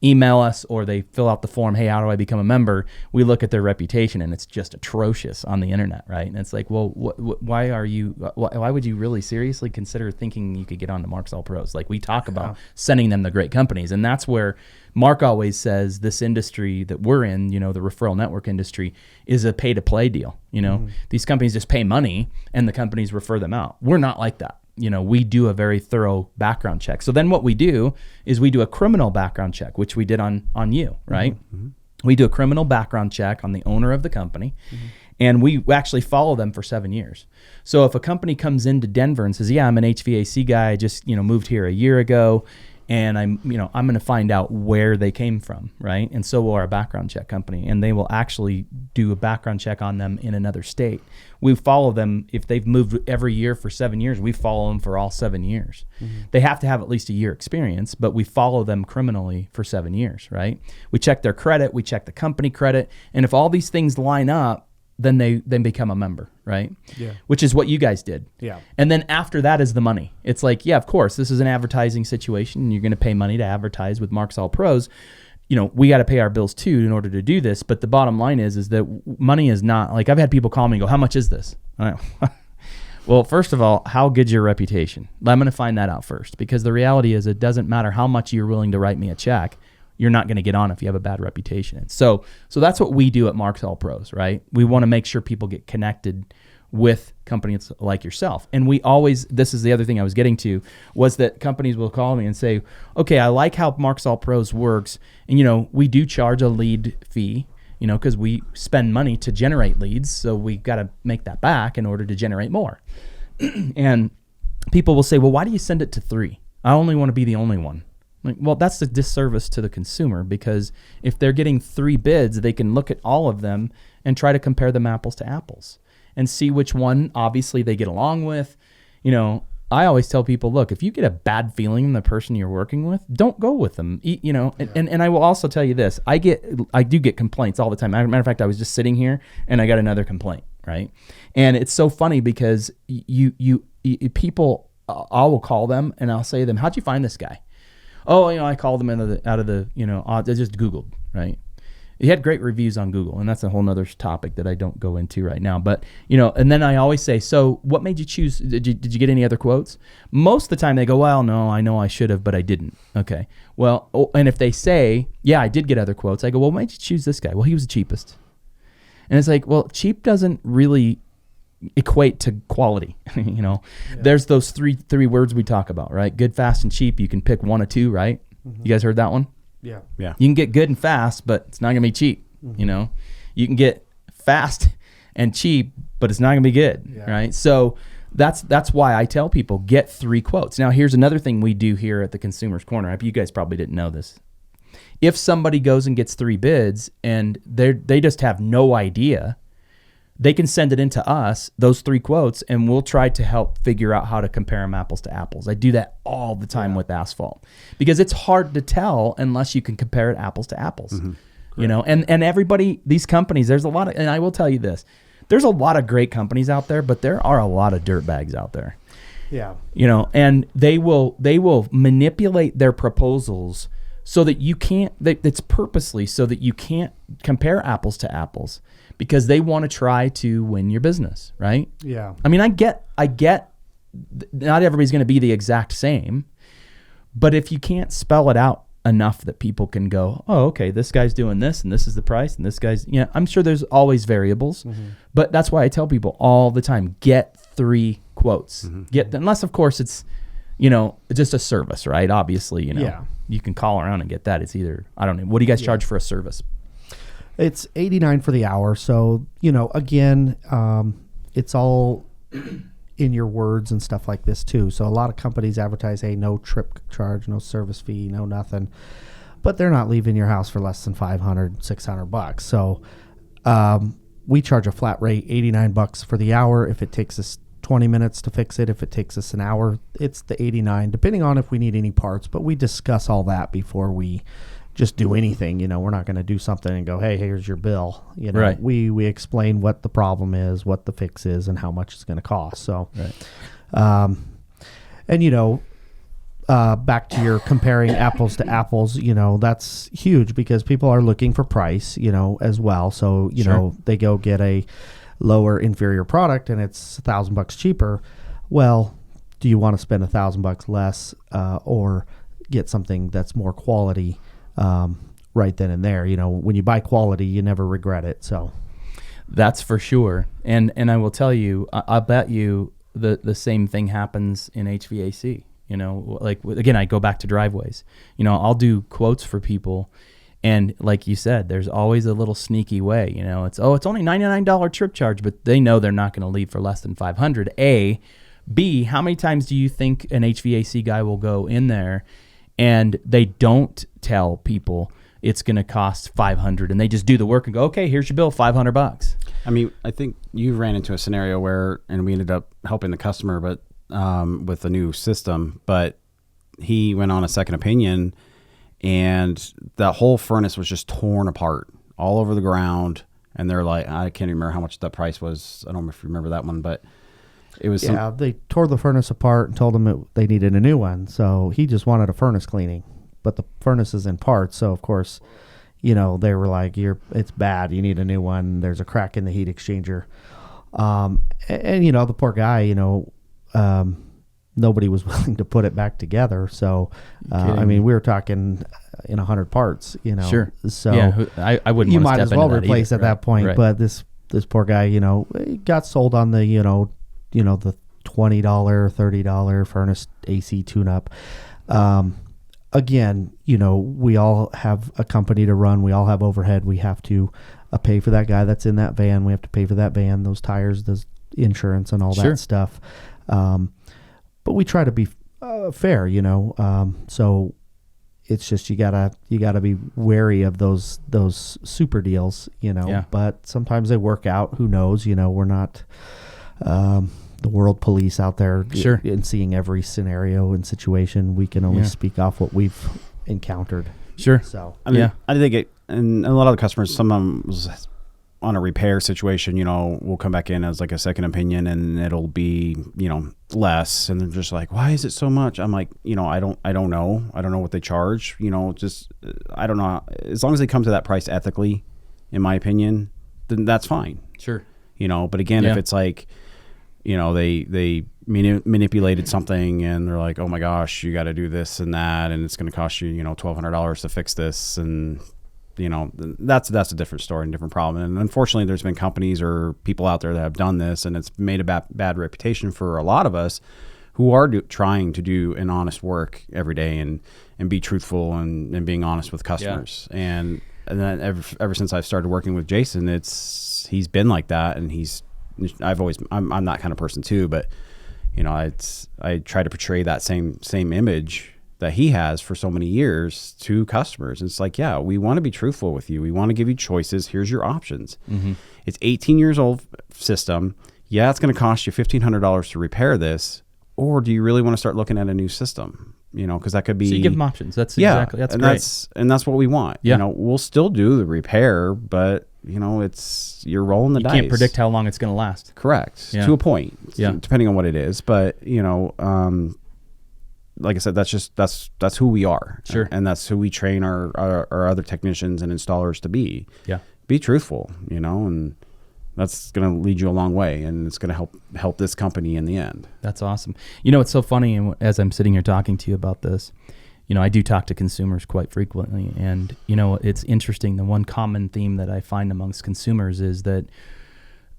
email us or they fill out the form, hey, how do I become a member? We look at their reputation and it's just atrocious on the internet, right? And it's like, well, why would you really seriously consider thinking you could get on to Marks All Pros? Like we talk about sending them the great companies, and that's where Mark always says this industry that we're in, the referral network industry, is a pay-to-play deal. These companies just pay money and the companies refer them out. We're not like that. We do a very thorough background check. So then what we do is we do a criminal background check, which we did on you, right? Mm-hmm. We do a criminal background check on the owner of the company, and we actually follow them for 7 years. So if a company comes into Denver and says, yeah, I'm an HVAC guy, I just, moved here a year ago, and I'm going to find out where they came from, right? And so will our background check company, and they will actually do a background check on them in another state. We follow them. If they've moved every year for 7 years, we follow them for all 7 years. Mm-hmm. They have to have at least a year experience, but we follow them criminally for 7 years, right? We check their credit, we check the company credit, and if all these things line up, then they become a member, right? Yeah. Which is what you guys did. Yeah. And then after that is the money. It's like, yeah, of course, this is an advertising situation, and you're going to pay money to advertise with Marks All Pros. We got to pay our bills too in order to do this. But the bottom line is that money is not, like, I've had people call me and go, how much is this? Well, first of all, how good's your reputation? I'm going to find that out first, because the reality is it doesn't matter how much you're willing to write me a check. you're not going to get on if you have a bad reputation. And so that's what we do at Marks All Pros, right? We want to make sure people get connected with companies like yourself. And we always, this is the other thing I was getting to, was that companies will call me and say, okay, I like how Marks All Pros works. And, you know, we do charge a lead fee, you know, because we spend money to generate leads. So we got to make that back in order to generate more. And people will say, well, why do you send it to 3? I only want to be the only one. Like, well, that's a disservice to the consumer, because if they're getting 3 bids, they can look at all of them and try to compare them apples to apples and see which one obviously they get along with. You know, I always tell people, look, if you get a bad feeling in the person you're working with, don't go with them. You know, and I will also tell you this, I do get complaints all the time. Matter of fact, I was just sitting here and I got another complaint, right? And it's so funny because people, I will call them and I'll say to them, how'd you find this guy? Oh, you know, I called him out of the, you know, I just Googled, right? He had great reviews on Google, and that's a whole nother topic that I don't go into right now. But, you know, and then I always say, so what made you choose? Did you get any other quotes? Most of the time they go, well, no, I know I should have, but I didn't. Okay. Well, and if they say, yeah, I did get other quotes, I go, well, what made you choose this guy? Well, he was the cheapest. And it's like, well, cheap doesn't really equate to quality. You know, there's those three words we talk about, right? Good, fast, and cheap. You can pick one or two, right? Mm-hmm. You guys heard that one? Yeah. You can get good and fast, but it's not going to be cheap. Mm-hmm. You know, you can get fast and cheap, but it's not going to be good, right? So that's why I tell people, get 3 quotes. Now, here's another thing we do here at the Consumer's Corner. You guys probably didn't know this. If somebody goes and gets 3 bids and they just have no idea, they can send it into us, those 3 quotes, and we'll try to help figure out how to compare them apples to apples. I do that all the time with asphalt, because it's hard to tell unless you can compare it apples to apples. Mm-hmm. You know, and everybody, these companies, there's a lot of, and I will tell you this, there's a lot of great companies out there, but there are a lot of dirtbags out there. Yeah. You know, and they will manipulate their proposals so that you can't, it's purposely so that you can't compare apples to apples, because they want to try to win your business, right? Yeah. I mean, I get not everybody's going to be the exact same, but if you can't spell it out enough that people can go, oh, okay, this guy's doing this and this is the price and this guy's, you know, I'm sure there's always variables, but that's why I tell people all the time, get 3 quotes. Unless of course it's, you know, just a service, right? Obviously, you know, you can call around and get that. It's either, I don't know, what do you guys charge for a service? It's $89 for the hour. So, you know, again, it's all in your words and stuff like this too. So a lot of companies advertise, hey, no trip charge, no service fee, no nothing. But they're not leaving your house for less than $500, $600. So we charge a flat rate, $89 for the hour. If it takes us 20 minutes to fix it, if it takes us an hour, it's the $89, depending on if we need any parts. But we discuss all that before we just do anything. You know, we're not going to do something and go, hey, here's your bill. You know, right. we explain what the problem is, what the fix is, and how much it's going to cost. So, and you know, back to your comparing apples to apples, you know, that's huge because people are looking for price, you know, as well. So, you know, they go get a lower inferior product and it's $1,000 cheaper. Well, do you want to spend $1,000 less or get something that's more quality right then and there? You know, when you buy quality, you never regret it. So that's for sure. And I will tell you, I bet you the same thing happens in HVAC. You know, like, again, I go back to driveways. You know, I'll do quotes for people, and like you said, there's always a little sneaky way. You know, it's only $99 trip charge, but they know they're not going to leave for less than $500. A, B, how many times do you think an HVAC guy will go in there and they don't tell people it's going to cost $500, and they just do the work and go, okay, here's your bill, $500. I mean, I think you ran into a scenario where, and we ended up helping the customer, but with a new system, but he went on a second opinion and the whole furnace was just torn apart all over the ground. And they're like, I can't remember how much the price was. I don't know if you remember that one, but it was. Yeah, they tore the furnace apart and told him they needed a new one. So he just wanted a furnace cleaning, but the furnace is in parts. So of course, you know, they were like, it's bad. You need a new one. There's a crack in the heat exchanger. And you know, the poor guy, you know, nobody was willing to put it back together. So, I mean, we were talking in 100 parts, you know. Sure. So yeah, I wouldn't. You want to might step as well into that replace either. at that point. Right. But this poor guy, you know, he got sold on the, the $20, $30 furnace AC tune-up. Again, you know, we all have a company to run. We all have overhead. We have to pay for that guy that's in that van. We have to pay for that van, those tires, the insurance, and all Sure. that stuff. But we try to be fair, you know. So it's just you gotta be wary of those super deals, you know. Yeah. But sometimes they work out. Who knows? You know, we're not the world police out there Sure. and seeing every scenario and situation. We can only speak off what we've encountered. Sure. So I mean, Yeah. I think it, and a lot of the customers, sometimes on a repair situation, you know, will come back in as like a second opinion, and it'll be, you know, less, and they're just like, why is it so much? I'm like, you know, I don't know. I don't know what they charge, you know, just, I don't know. As long as they come to that price ethically, in my opinion, then that's fine. Sure. You know, but again, if it's like, you know, they manipulated something and they're like, oh my gosh, you got to do this and that, and it's going to cost you, you know, $1,200 to fix this, and you know, that's a different story and different problem. And unfortunately, there's been companies or people out there that have done this, and it's made a bad reputation for a lot of us who are trying to do an honest work every day and be truthful and being honest with customers. Yeah. And then ever since I've started working with Jason, he's been like that, and I'm that kind of person too, but you know, I try to portray that same image that he has for so many years to customers. It's like, yeah, we want to be truthful with you. We want to give you choices. Here's your options. Mm-hmm. It's 18 years old system. Yeah, it's going to cost you $1,500 to repair this, or do you really want to start looking at a new system? You know, because that could be. So you give them options. That's great. That's what we want. Yeah. You know, we'll still do the repair, but you know, you're rolling the dice. You can't predict how long it's going to last. Correct. Yeah. To a point. Yeah. Depending on what it is, but you know, like I said, that's who we are. Sure. And that's who we train our other technicians and installers to be. Yeah. Be truthful, you know, and that's going to lead you a long way, and it's going to help this company in the end. That's awesome. You know, it's so funny, and as I'm sitting here talking to you about this, you know, I do talk to consumers quite frequently, and you know, it's interesting. The one common theme that I find amongst consumers is that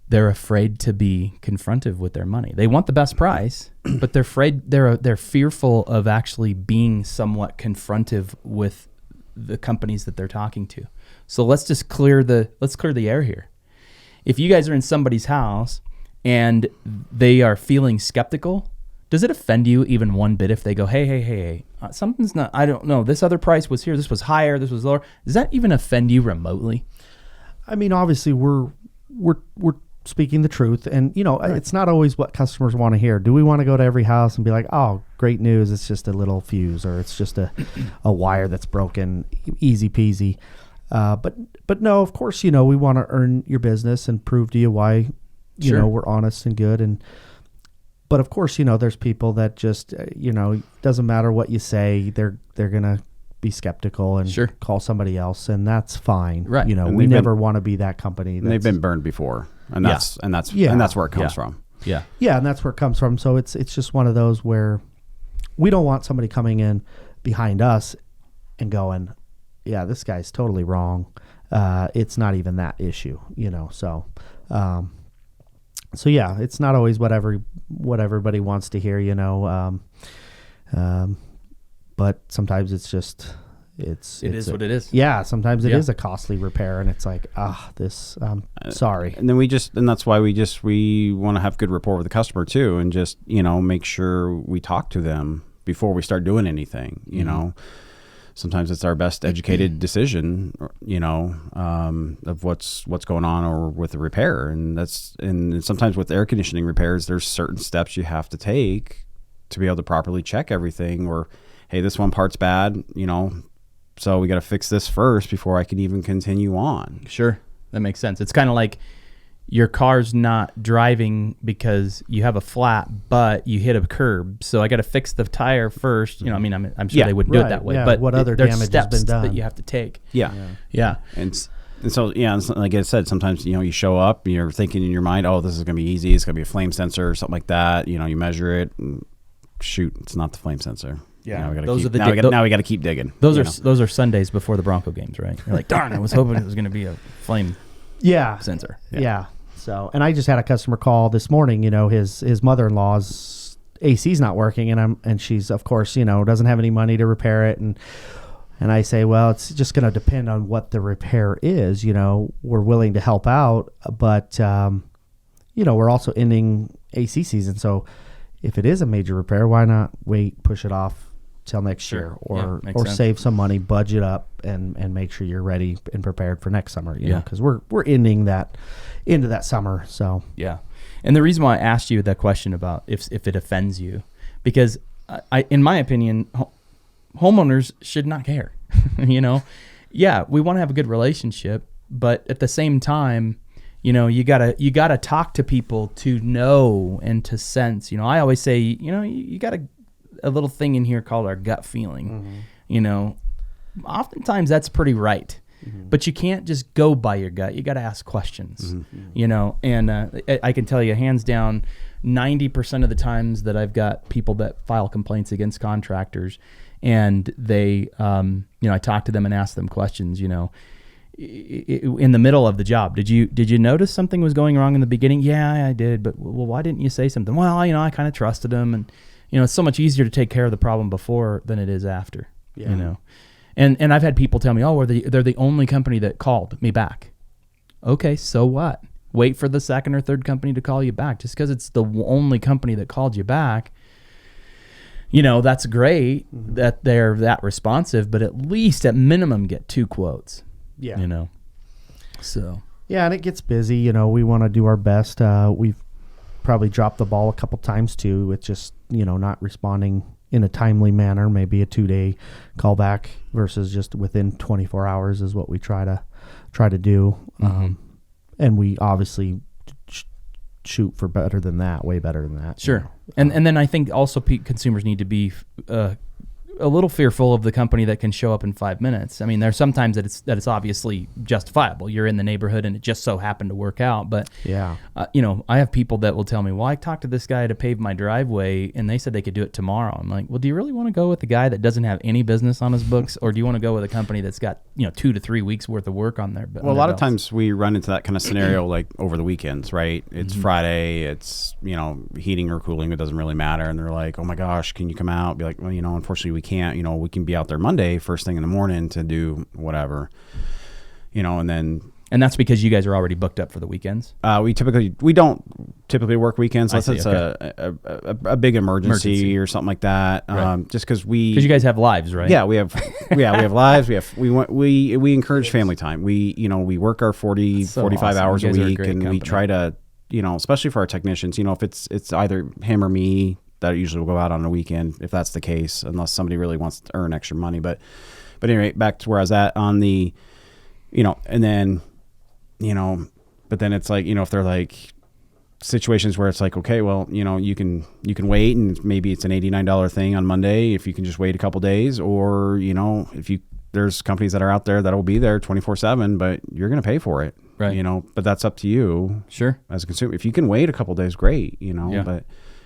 they're afraid to be confrontive with their money. They want the best price, but they're afraid. They're fearful of actually being somewhat confrontive with the companies that they're talking to. So let's clear the air here. If you guys are in somebody's house and they are feeling skeptical, does it offend you even one bit if they go, hey, something's not, I don't know, this other price was here, this was higher, this was lower? Does that even offend you remotely? I mean, obviously we're speaking the truth, and you know, right. It's not always what customers want to hear. Do we want to go to every house and be like, oh, great news, it's just a little fuse, or it's just a wire that's broken, easy peasy. But no, of course, you know, we want to earn your business and prove to you why, you know, we're honest and good. But of course, you know, there's people that just, you know, doesn't matter what you say, they're going to be skeptical and call somebody else, and that's fine. Right. You know, we never want to be that company. They've been burned before, and that's where it comes from. Yeah. Yeah. And that's where it comes from. So it's just one of those where we don't want somebody coming in behind us and going, yeah, this guy's totally wrong. It's not even that issue, you know? So yeah, it's not always what everybody wants to hear, you know? But sometimes it's just, it is what it is. Yeah. Sometimes it is a costly repair, and it's like, sorry. And then and that's why we want to have good rapport with the customer too. And just, you know, make sure we talk to them before we start doing anything, you know? Sometimes it's our best educated decision, you know, of what's going on or with the repair. And sometimes with air conditioning repairs, there's certain steps you have to take to be able to properly check everything, or, hey, this one part's bad, you know, so we got to fix this first before I can even continue on. Sure. That makes sense. It's kind of like your car's not driving because you have a flat, but you hit a curb. So I got to fix the tire first. You know, I mean, I'm sure they wouldn't do it that way, but what other damage steps has been done that you have to take. Yeah. And so, yeah, like I said, sometimes, you know, you show up, you're thinking in your mind, oh, this is going to be easy. It's going to be a flame sensor or something like that. You know, you measure it, and shoot, it's not the flame sensor. Yeah, now we got those to are the keep, now we got to keep digging. Those are Sundays before the Bronco games, right? You're like, darn, I was hoping it was going to be a flame sensor. Yeah. So, and I just had a customer call this morning. His mother-in-law's AC's not working, and she's, of course, doesn't have any money to repair it, and I say, well, it's just going to depend on what the repair is. We're willing to help out, but we're also ending AC season, so if it is a major repair, why not push it off till next year, or sense. save some money, budget up, and make sure you're ready and prepared for next summer. You know, because we're ending that into that summer. So yeah, and the reason why I asked you that question about if it offends you, because in my opinion, homeowners should not care. Yeah, we want to have a good relationship, but at the same time, you gotta talk to people to know and to sense. I always say, you got a little thing in here called our gut feeling. Mm-hmm. Oftentimes that's pretty right, mm-hmm. but you can't just go by your gut. You got to ask questions. Mm-hmm. And I can tell you, hands down, 90% of the times that I've got people that file complaints against contractors, and they, I talk to them and ask them questions. In the middle of the job, did you notice something was going wrong in the beginning? Yeah, I did, but well, why didn't you say something? Well, I kind of trusted them, and it's so much easier to take care of the problem before than it is after. Yeah. And I've had people tell me, oh, they're the only company that called me back. Okay, so what? Wait for the second or third company to call you back. Just because it's the only company that called you back, that's great, mm-hmm. that they're that responsive, but at least at minimum get 2 quotes. Yeah. So. Yeah, and it gets busy. We want to do our best. We've probably dropped the ball a couple times too with just, not responding in a timely manner. Maybe a 2-day callback versus just within 24 hours is what we try to do. Mm-hmm. And we obviously shoot for better than that, way better than that. Sure. And then I think also consumers need to be a little fearful of the company that can show up in 5 minutes. I mean, there's sometimes that it's obviously justifiable. You're in the neighborhood and it just so happened to work out. But yeah, I have people that will tell me, well, I talked to this guy to pave my driveway and they said they could do it tomorrow. I'm like, well, do you really want to go with the guy that doesn't have any business on his books, or do you want to go with a company that's got 2 to 3 weeks worth of work on there? Well, a lot of times we run into that kind of scenario like over the weekends, right? It's mm-hmm. Friday, it's heating or cooling, it doesn't really matter, and they're like, oh my gosh, can you come out? Be like, well, unfortunately we can't. We can be out there Monday first thing in the morning to do whatever, and that's because you guys are already booked up for the weekends. We don't typically work weekends unless it's a big emergency or something like that. Right. Just because you guys have lives, right? Yeah, we have lives. We encourage family time. We work our 45 awesome. Hours a week, and company. We try to, especially for our technicians, if it's either him or me, that usually will go out on a weekend if that's the case, unless somebody really wants to earn extra money. But anyway, back to where I was at on the, and then, but then it's like, if they're like situations where it's like, okay, well, you can wait, and maybe it's an $89 thing on Monday if you can just wait a couple days, or, there's companies that are out there that will be there 24/7, but you're going to pay for it, right? But that's up to you. Sure. As a consumer, if you can wait a couple days, great, yeah. But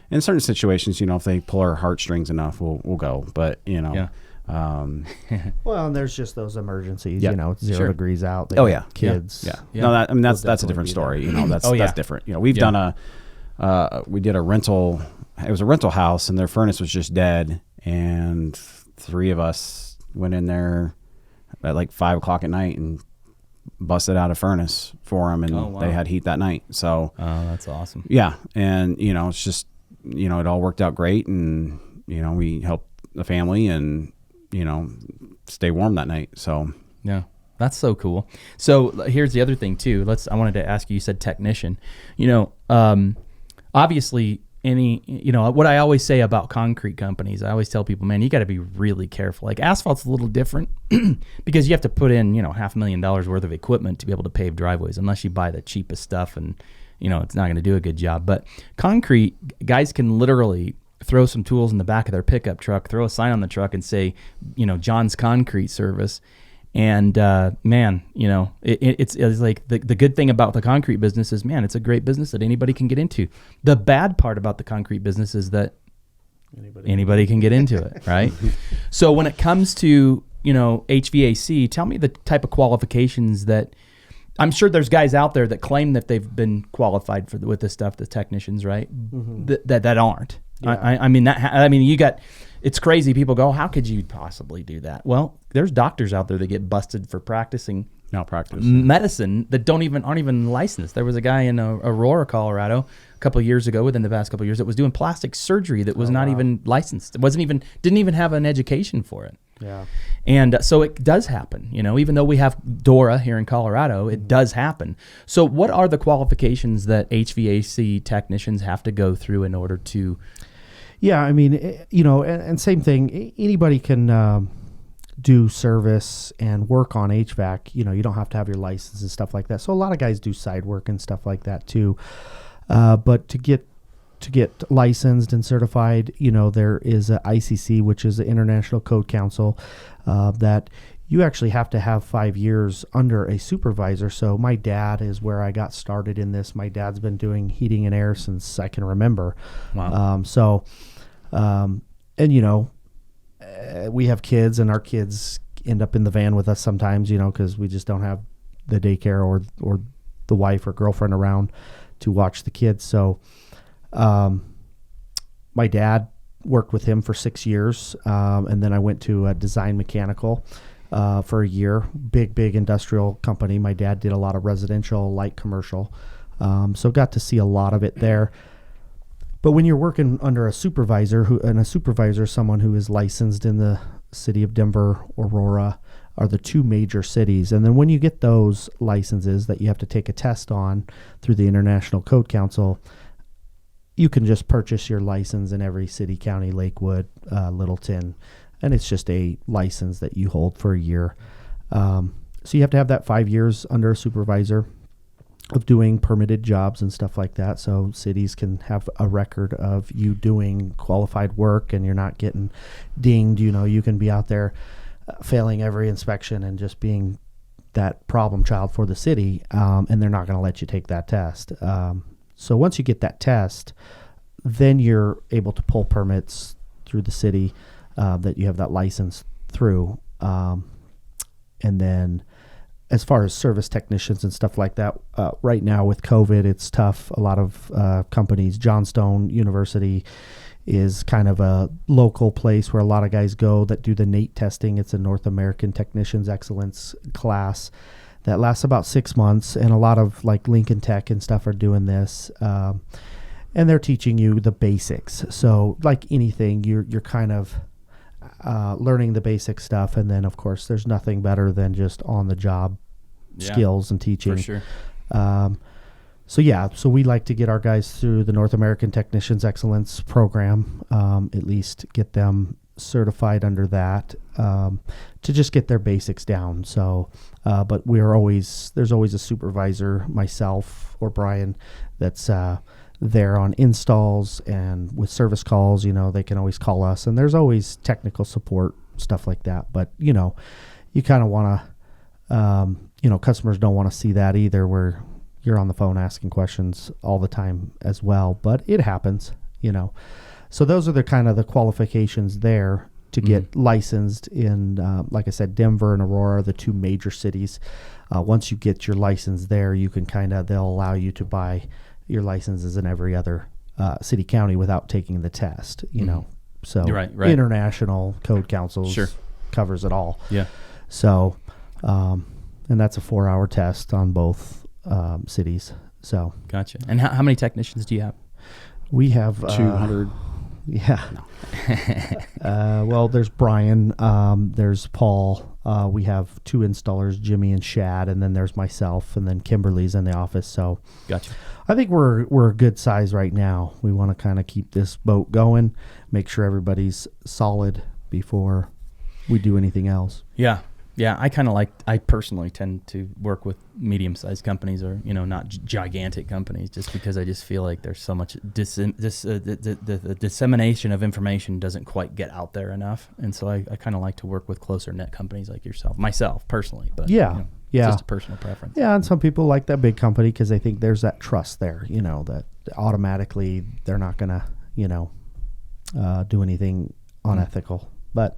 in certain situations, if they pull our heartstrings enough, we'll go. But yeah. Well, and there's just those emergencies. Yep. It's 0 degrees out. Kids. Yeah. No, that's a different story. That's different. We've done we did a rental. It was a rental house, and their furnace was just dead, and 3 of us went in there at like 5 o'clock at night and busted out a furnace for them, and they had heat that night. So, that's awesome. Yeah, and it's just. It all worked out great, and we helped the family and stay warm that night. So yeah, that's so cool. So here's the other thing too. I wanted to ask you. You said technician. Obviously, what I always say about concrete companies, I always tell people, man, you got to be really careful. Like asphalt's a little different because you have to put in $500,000 worth of equipment to be able to pave driveways, unless you buy the cheapest stuff and. It's not going to do a good job. But concrete, guys can literally throw some tools in the back of their pickup truck, throw a sign on the truck and say, John's Concrete Service. And, man, it's like the good thing about the concrete business is, man, it's a great business that anybody can get into. The bad part about the concrete business is that Anybody can get into it, right? So when it comes to, HVAC, tell me the type of qualifications that I'm sure there's guys out there that claim that they've been qualified with this stuff, the technicians, right? That aren't. Yeah. It's crazy. People go, how could you possibly do that? Well, there's doctors out there that get busted for practicing malpractice medicine that aren't even licensed. There was a guy in Aurora, Colorado, a couple of years ago, within the past couple of years, that was doing plastic surgery that was not even licensed. It didn't even have an education for it. Yeah. And so it does happen, even though we have DORA here in Colorado, it does happen. So what are the qualifications that HVAC technicians have to go through in order to? Yeah, and same thing. Anybody can do service and work on HVAC. You don't have to have your license and stuff like that. So a lot of guys do side work and stuff like that too. But to get licensed and certified, there is a ICC, which is the International Code Council, that you actually have to have 5 years under a supervisor. So my dad is where I got started in this. My dad's been doing heating and air since I can remember. Wow. We have kids, and our kids end up in the van with us sometimes, because we just don't have the daycare or the wife or girlfriend around to watch the kids. So my dad worked with him for 6 years, and then I went to Design Mechanical for a year. Big industrial company. My dad did a lot of residential, light commercial, so got to see a lot of it there. But when you're working under a supervisor, a supervisor is someone who is licensed in the city of Denver, Aurora, are the two major cities. And then when you get those licenses that you have to take a test on through the International Code Council, you can just purchase your license in every city, county, Lakewood, Littleton, and it's just a license that you hold for a year. So you have to have that 5 years under a supervisor of doing permitted jobs and stuff like that. So cities can have a record of you doing qualified work and you're not getting dinged. You can be out there failing every inspection and just being that problem child for the city, and they're not going to let you take that test. So once you get that test, then you're able to pull permits through the city that you have that license through. And then as far as service technicians and stuff like that, right now with COVID, it's tough. A lot of companies, Johnstone University is kind of a local place where a lot of guys go that do the NATE testing. It's a North American Technicians Excellence class that lasts about 6 months, and a lot of like Lincoln Tech and stuff are doing this, and they're teaching you the basics. So like anything, you're kind of learning the basic stuff, and then of course there's nothing better than just on the job skills and teaching. For sure. So we like to get our guys through the North American Technicians Excellence program, at least get them certified under that, to just get their basics down. So, but there's always a supervisor, myself or Brian, that's there on installs and with service calls. They can always call us, and there's always technical support, stuff like that. But you kind of want to, customers don't want to see that either, where you're on the phone asking questions all the time as well. But it happens, So those are the kind of the qualifications there to get licensed in, like I said, Denver and Aurora are the two major cities. Once you get your license there, you can they'll allow you to buy your licenses in every other city, county without taking the test, So right. International Code Councils covers it all. Yeah. So, and that's a 4-hour test on both cities. So gotcha. And how many technicians do you have? We have 200. Yeah. No. Well, there's Brian, there's Paul. We have 2 installers, Jimmy and Shad, and then there's myself, and then Kimberly's in the office. So gotcha. I think we're a good size right now. We want to kind of keep this boat going, make sure everybody's solid before we do anything else. Yeah. Yeah, I personally tend to work with medium-sized companies, or not gigantic companies, just because I just feel like there's so much the dissemination of information doesn't quite get out there enough, and so I kind of like to work with closer knit companies like yourself, myself personally. But yeah, just a personal preference. Yeah, and some people like that big company because they think there's that trust there, that automatically they're not gonna, do anything unethical. But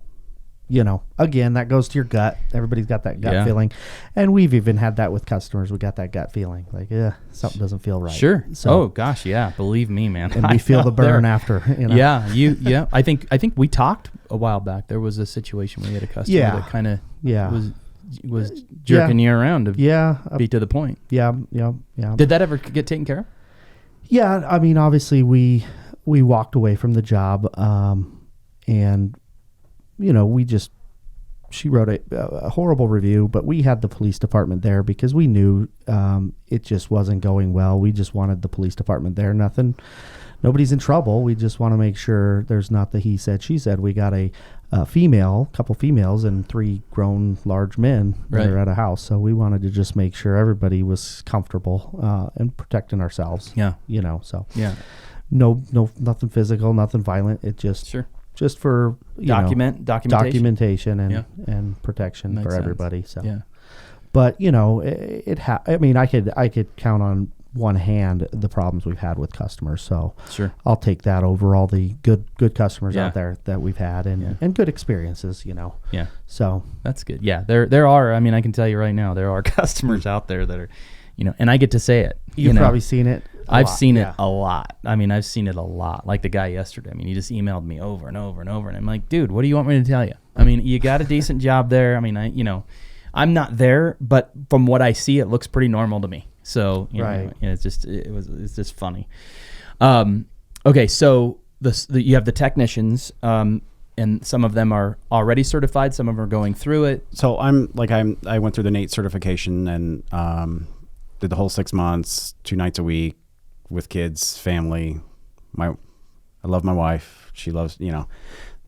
again, that goes to your gut. Everybody's got that gut feeling, and we've even had that with customers. We got that gut feeling, like, something doesn't feel right. Sure. So, oh gosh, yeah. Believe me, man. and we feel the burn after. Yeah. Yeah. I think we talked a while back. There was a situation where we had a customer that kind of was jerking you around to be to the point. Yeah. Did that ever get taken care of? Yeah. I mean, obviously we walked away from the job, and she wrote a horrible review, but we had the police department there because we knew it just wasn't going well. We just wanted the police department there. Nobody's in trouble. We just want to make sure there's not the he said, she said. We got a couple females, and 3 grown large men that are at a house. So we wanted to just make sure everybody was comfortable and protecting ourselves. Yeah. So yeah. No, nothing physical, nothing violent. It just for documentation and protection Makes for sense. everybody. So, yeah. But I mean, I could count on one hand the problems we've had with customers. So sure, I'll take that over all the good customers out there that we've had and good experiences. Yeah. So that's good. Yeah. There are. I mean, I can tell you right now, there are customers out there that are, and I get to say it. You've probably seen it. I've seen it a lot. I mean, I've seen it a lot. Like the guy yesterday. I mean, he just emailed me over and over and over, and I'm like, dude, what do you want me to tell you? I mean, you got a decent job there. I mean, I'm not there, but from what I see, it looks pretty normal to me. So, it's just funny. Okay, so you have the technicians, and some of them are already certified. Some of them are going through it. So I went through the NATE certification and did the whole 6 months, 2 nights a week with kids, family. I love my wife. She loves,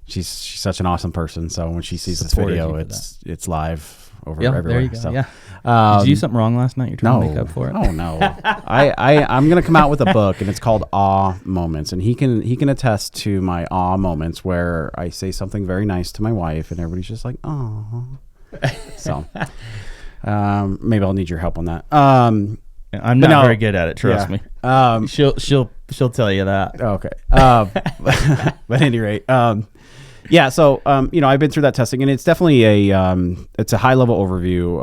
she's such an awesome person. So when she sees this video, it's live over everywhere. There you go. So, did you do something wrong last night? You're trying to make up for it? Oh no. I'm gonna come out with a book, and it's called Awe Moments, and he can attest to my awe moments where I say something very nice to my wife, and everybody's just like, oh. So maybe I'll need your help on that. I'm not very good at it. Trust me. She'll tell you that. Okay. But at any rate, so I've been through that testing, and it's definitely it's a high level overview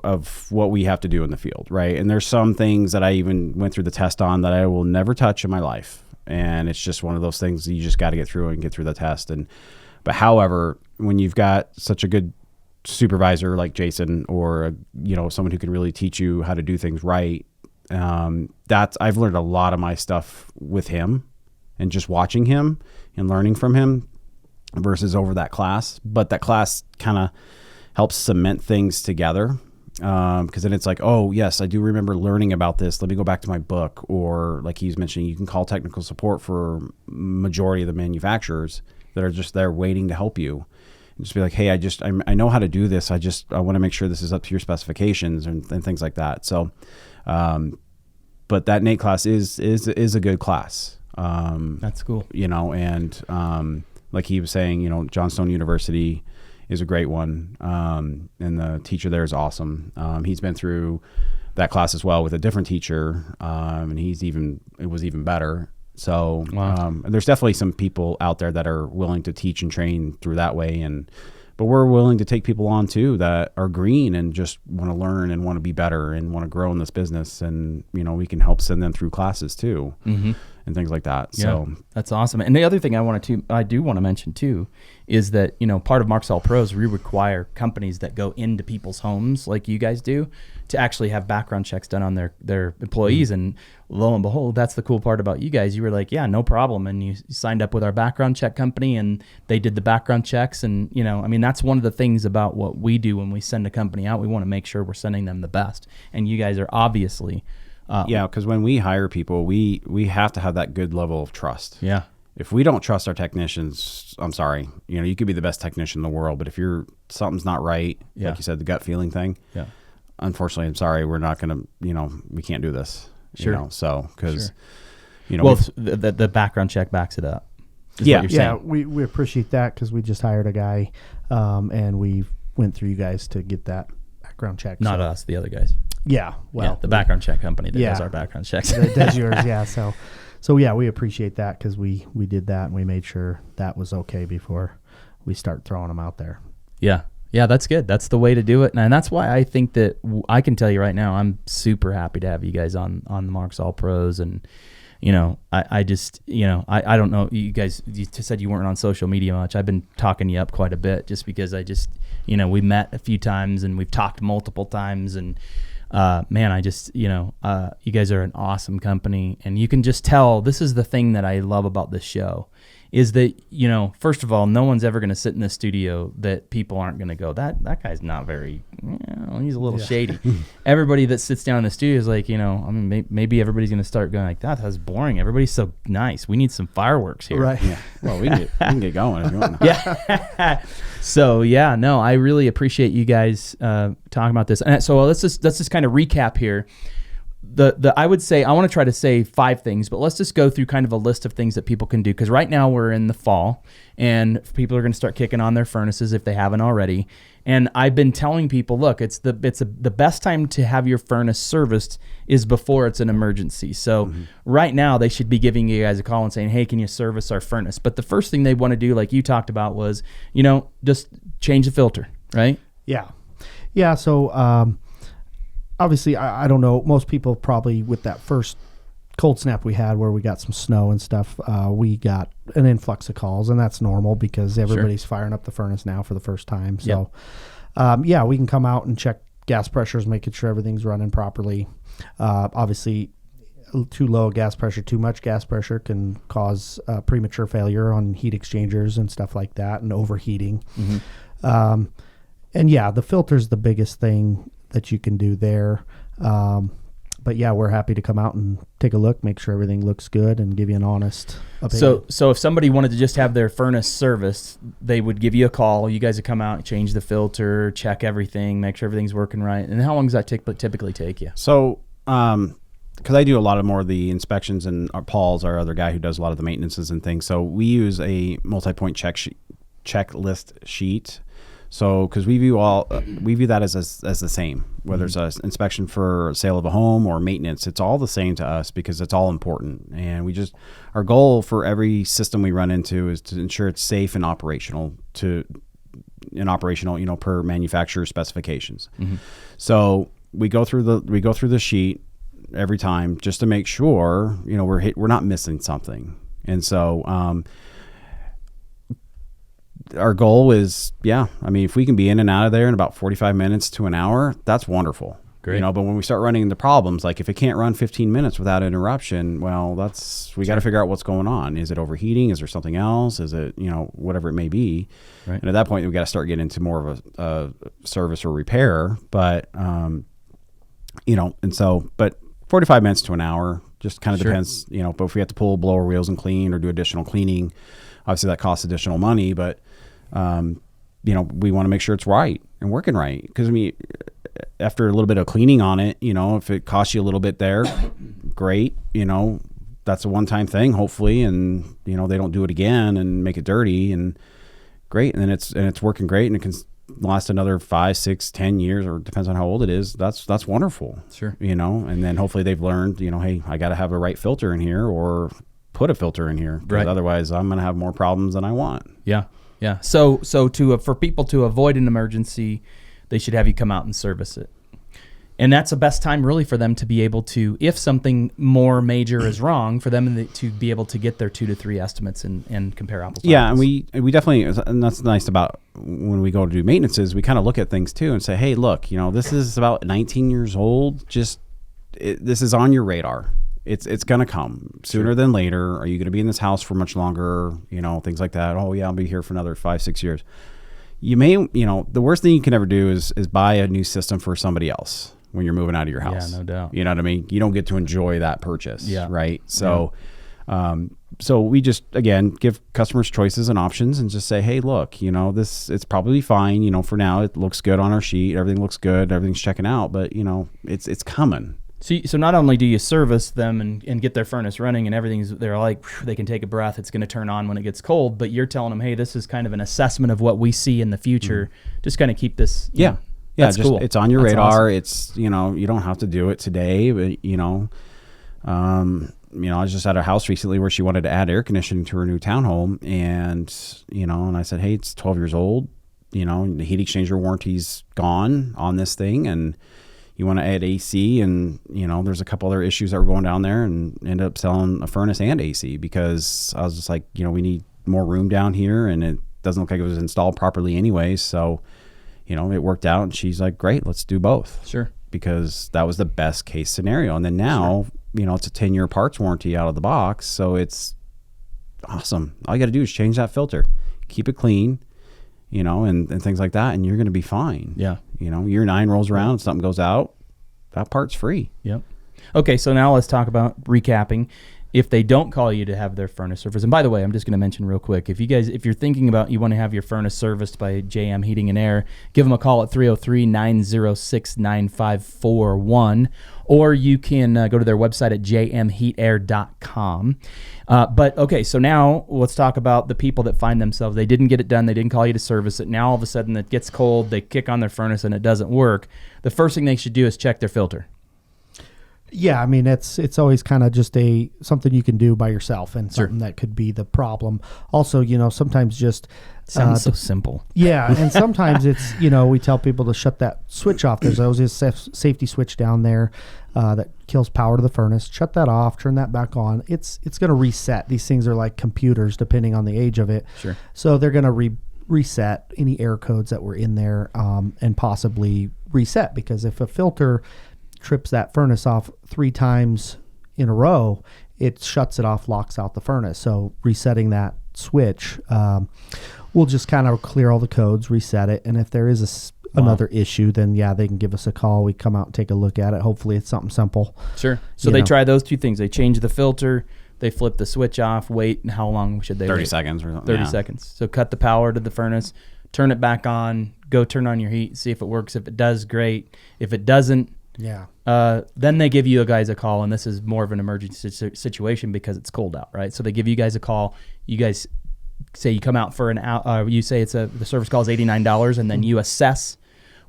of what we have to do in the field, right? And there's some things that I even went through the test on that I will never touch in my life, and it's just one of those things that you just got to get through and get through the test. But however, when you've got such a good supervisor like Jason, or someone who can really teach you how to do things right, I've learned a lot of my stuff with him and just watching him and learning from him versus over that class. But that class kind of helps cement things together, because then it's like, oh yes, I do remember learning about this, let me go back to my book. Or like he was mentioning, you can call technical support for majority of the manufacturers that are just there waiting to help you. Just be like, hey, I know how to do this. I want to make sure this is up to your specifications and things like that. So, but that NATE class is a good class. That's cool. And like he was saying, Johnstone University is a great one. And the teacher there is awesome. He's been through that class as well with a different teacher. And it was even better. So there's definitely some people out there that are willing to teach and train through that way, but we're willing to take people on too that are green and just want to learn and want to be better and want to grow in this business, and we can help send them through classes too, and things like that. Yeah, so that's awesome. And the other thing I do want to mention too is that part of Marks All Pros, we require companies that go into people's homes like you guys do to actually have background checks done on their employees. And lo and behold, that's the cool part about you guys. You were like, yeah, no problem. And you signed up with our background check company, and they did the background checks. And, that's one of the things about what we do when we send a company out. We want to make sure we're sending them the best. And you guys are obviously. Because when we hire people, we have to have that good level of trust. Yeah. If we don't trust our technicians, I'm sorry. You could be the best technician in the world, but if something's not right, like you said, the gut feeling thing. Yeah. Unfortunately, I'm sorry, we're not going to, we can't do this. Sure. So, because, the background check backs it up. Yeah. We appreciate that, because we just hired a guy, and we went through you guys to get that background check. Not us, the other guys. Yeah. Well, the background check company that does our background checks. That does yours. Yeah. So yeah, we appreciate that because we did that and we made sure that was okay before we start throwing them out there. Yeah. Yeah, that's good. That's the way to do it. And that's why I think that I can tell you right now, I'm super happy to have you guys on the Marks All Pros. And, I just, I don't know. You guys, you said you weren't on social media much. I've been talking you up quite a bit just because I just, we met a few times and we've talked multiple times. And, man, I just, you guys are an awesome company. And you can just tell, this is the thing that I love about this show, is that, first of all, no one's ever going to sit in the studio that people aren't going to go, that guy's not very, he's a little shady. Everybody that sits down in the studio is like, maybe everybody's going to start going like, that's boring. Everybody's so nice. We need some fireworks here. Right. Yeah. Well, we can get going if you want. Yeah. So yeah, no, I really appreciate you guys talking about this. And so let's just kind of recap here. I would say, I want to try to say 5 things, but let's just go through kind of a list of things that people can do. Because right now we're in the fall and people are going to start kicking on their furnaces if they haven't already. And I've been telling people, look, the best time to have your furnace serviced is before it's an emergency. So right now they should be giving you guys a call and saying, hey, can you service our furnace? But the first thing they want to do, like you talked about, was, just change the filter, right? Yeah. Yeah. So, obviously, I don't know. Most people probably, with that first cold snap we had where we got some snow and stuff, we got an influx of calls, and that's normal because everybody's firing up the furnace now for the first time. So, we can come out and check gas pressures, making sure everything's running properly. Obviously, too low gas pressure, too much gas pressure can cause premature failure on heat exchangers and stuff like that, and overheating. The filter's the biggest thing that you can do there. But yeah, we're happy to come out and take a look, make sure everything looks good, and give you an honest opinion. So if somebody wanted to just have their furnace serviced, they would give you a call. You guys would come out, change the filter, check everything, make sure everything's working right. And how long does that typically take you? So, because I do a lot of more of the inspections, and Paul's our other guy who does a lot of the maintenances and things. So we use a multi-point checklist sheet. So, because we view that as the same, whether it's an inspection for sale of a home or maintenance, it's all the same to us because it's all important. And our goal for every system we run into is to ensure it's safe and operational per manufacturer specifications. So we go through the sheet every time just to make sure we're not missing something. And so our goal is, if we can be in and out of there in about 45 minutes to an hour, that's wonderful. Great. But when we start running into problems, like if it can't run 15 minutes without interruption, well, we got to figure out what's going on. Is it overheating? Is there something else? Is it, whatever it may be. Right. And at that point, we got to start getting into more of a service or repair. But, but 45 minutes to an hour just kind of depends, but if we have to pull blower wheels and clean or do additional cleaning, obviously that costs additional money, but we want to make sure it's right and working right. Because after a little bit of cleaning on it, if it costs you a little bit there, great. That's a one-time thing, hopefully, and they don't do it again and make it dirty, and great. And then it's working great, and it can last another 5, 6, 10 years, or depends on how old it is. That's wonderful. Sure. And then hopefully they've learned, hey, I got to have a right filter in here, or put a filter in here, because otherwise I'm going to have more problems than I want. Yeah. Yeah. So for people to avoid an emergency, they should have you come out and service it. And that's the best time really for them to be able to, if something more major is wrong, for them to be able to get their 2 to 3 estimates and compare apples to apples. And we definitely, and that's nice about when we go to do maintenance, is we kind of look at things too and say, hey, look, this is about 19 years old. This is on your radar. It's going to come sooner than later. Are you going to be in this house for much longer? Things like that. Oh yeah, I'll be here for another 5, 6 years. You may, the worst thing you can ever do is buy a new system for somebody else when you're moving out of your house. Yeah, no doubt. You know what I mean? You don't get to enjoy that purchase. Yeah. Right. So, so we just, again, give customers choices and options and just say, hey, look, it's probably fine. For now, it looks good on our sheet. Everything looks good. Everything's checking out, but it's coming. So not only do you service them and get their furnace running and they're like, they can take a breath, it's going to turn on when it gets cold, but you're telling them, hey, this is kind of an assessment of what we see in the future. Just kind of keep this. Yeah. That's just cool. It's on your That's radar. Awesome. It's, you don't have to do it today, but, I was just at a house recently where she wanted to add air conditioning to her new townhome, and and I said, hey, it's 12 years old, the heat exchanger warranty's gone on this thing, and you want to add AC, and there's a couple other issues that were going down there, and ended up selling a furnace and AC because I was just like, we need more room down here, and it doesn't look like it was installed properly anyways. So, it worked out, and she's like, great, let's do both. Sure. Because that was the best case scenario. And then now, it's a 10-year parts warranty out of the box. So it's awesome. All you got to do is change that filter, keep it clean, and things like that. And you're going to be fine. Yeah. Year 9 rolls around, something goes out, that part's free. Yep. Okay. So now let's talk about recapping. If they don't call you to have their furnace serviced, and by the way, I'm just going to mention real quick, if you're thinking about you want to have your furnace serviced by JM Heating and Air, give them a call at 303-906-9541, or you can go to their website at jmheatair.com. But okay, so now let's talk about the people that find themselves, they didn't get it done, they didn't call you to service it, now all of a sudden it gets cold, they kick on their furnace and it doesn't work. The first thing they should do is check their filter. Yeah, I mean, it's always kind of just something you can do by yourself, and something that could be the problem. Also, sometimes just sounds so simple. Yeah, and sometimes it's we tell people to shut that switch off. There's always a safety switch down there that kills power to the furnace. Shut that off, turn that back on. It's going to reset. These things are like computers, depending on the age of it. Sure. So they're going to reset any error codes that were in there, and possibly reset, because if a filter trips that furnace off 3 times in a row, it shuts it off, locks out the furnace. So resetting that switch will just kind of clear all the codes, reset it, and if there is another issue, then they can give us a call. We come out and take a look at it. Hopefully it's something simple. Sure. So they try those 2 things. They change the filter, they flip the switch off, wait, and how long should they 30 wait? seconds or something. 30 seconds. So cut the power to the furnace, turn it back on, go turn on your heat, see if it works. If it does, great. If it doesn't, then they give you guys a call, and this is more of an emergency situation because it's cold out, right? So they give you guys a call. You guys say you come out for an hour. You say the service call is $89, and then you assess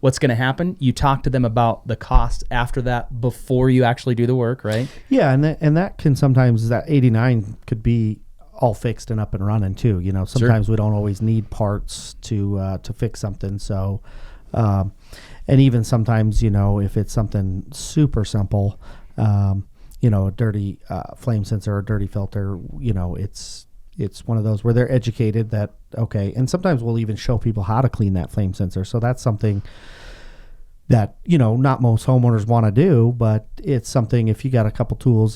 what's going to happen. You talk to them about the cost after that before you actually do the work, right? Yeah, and that can sometimes, that $89 could be all fixed and up and running too. Sometimes we don't always need parts to fix something. So. And even sometimes, if it's something super simple, a dirty flame sensor or dirty filter, it's one of those where they're educated that, okay, and sometimes we'll even show people how to clean that flame sensor. So that's something that, not most homeowners want to do, but it's something, if you got a couple tools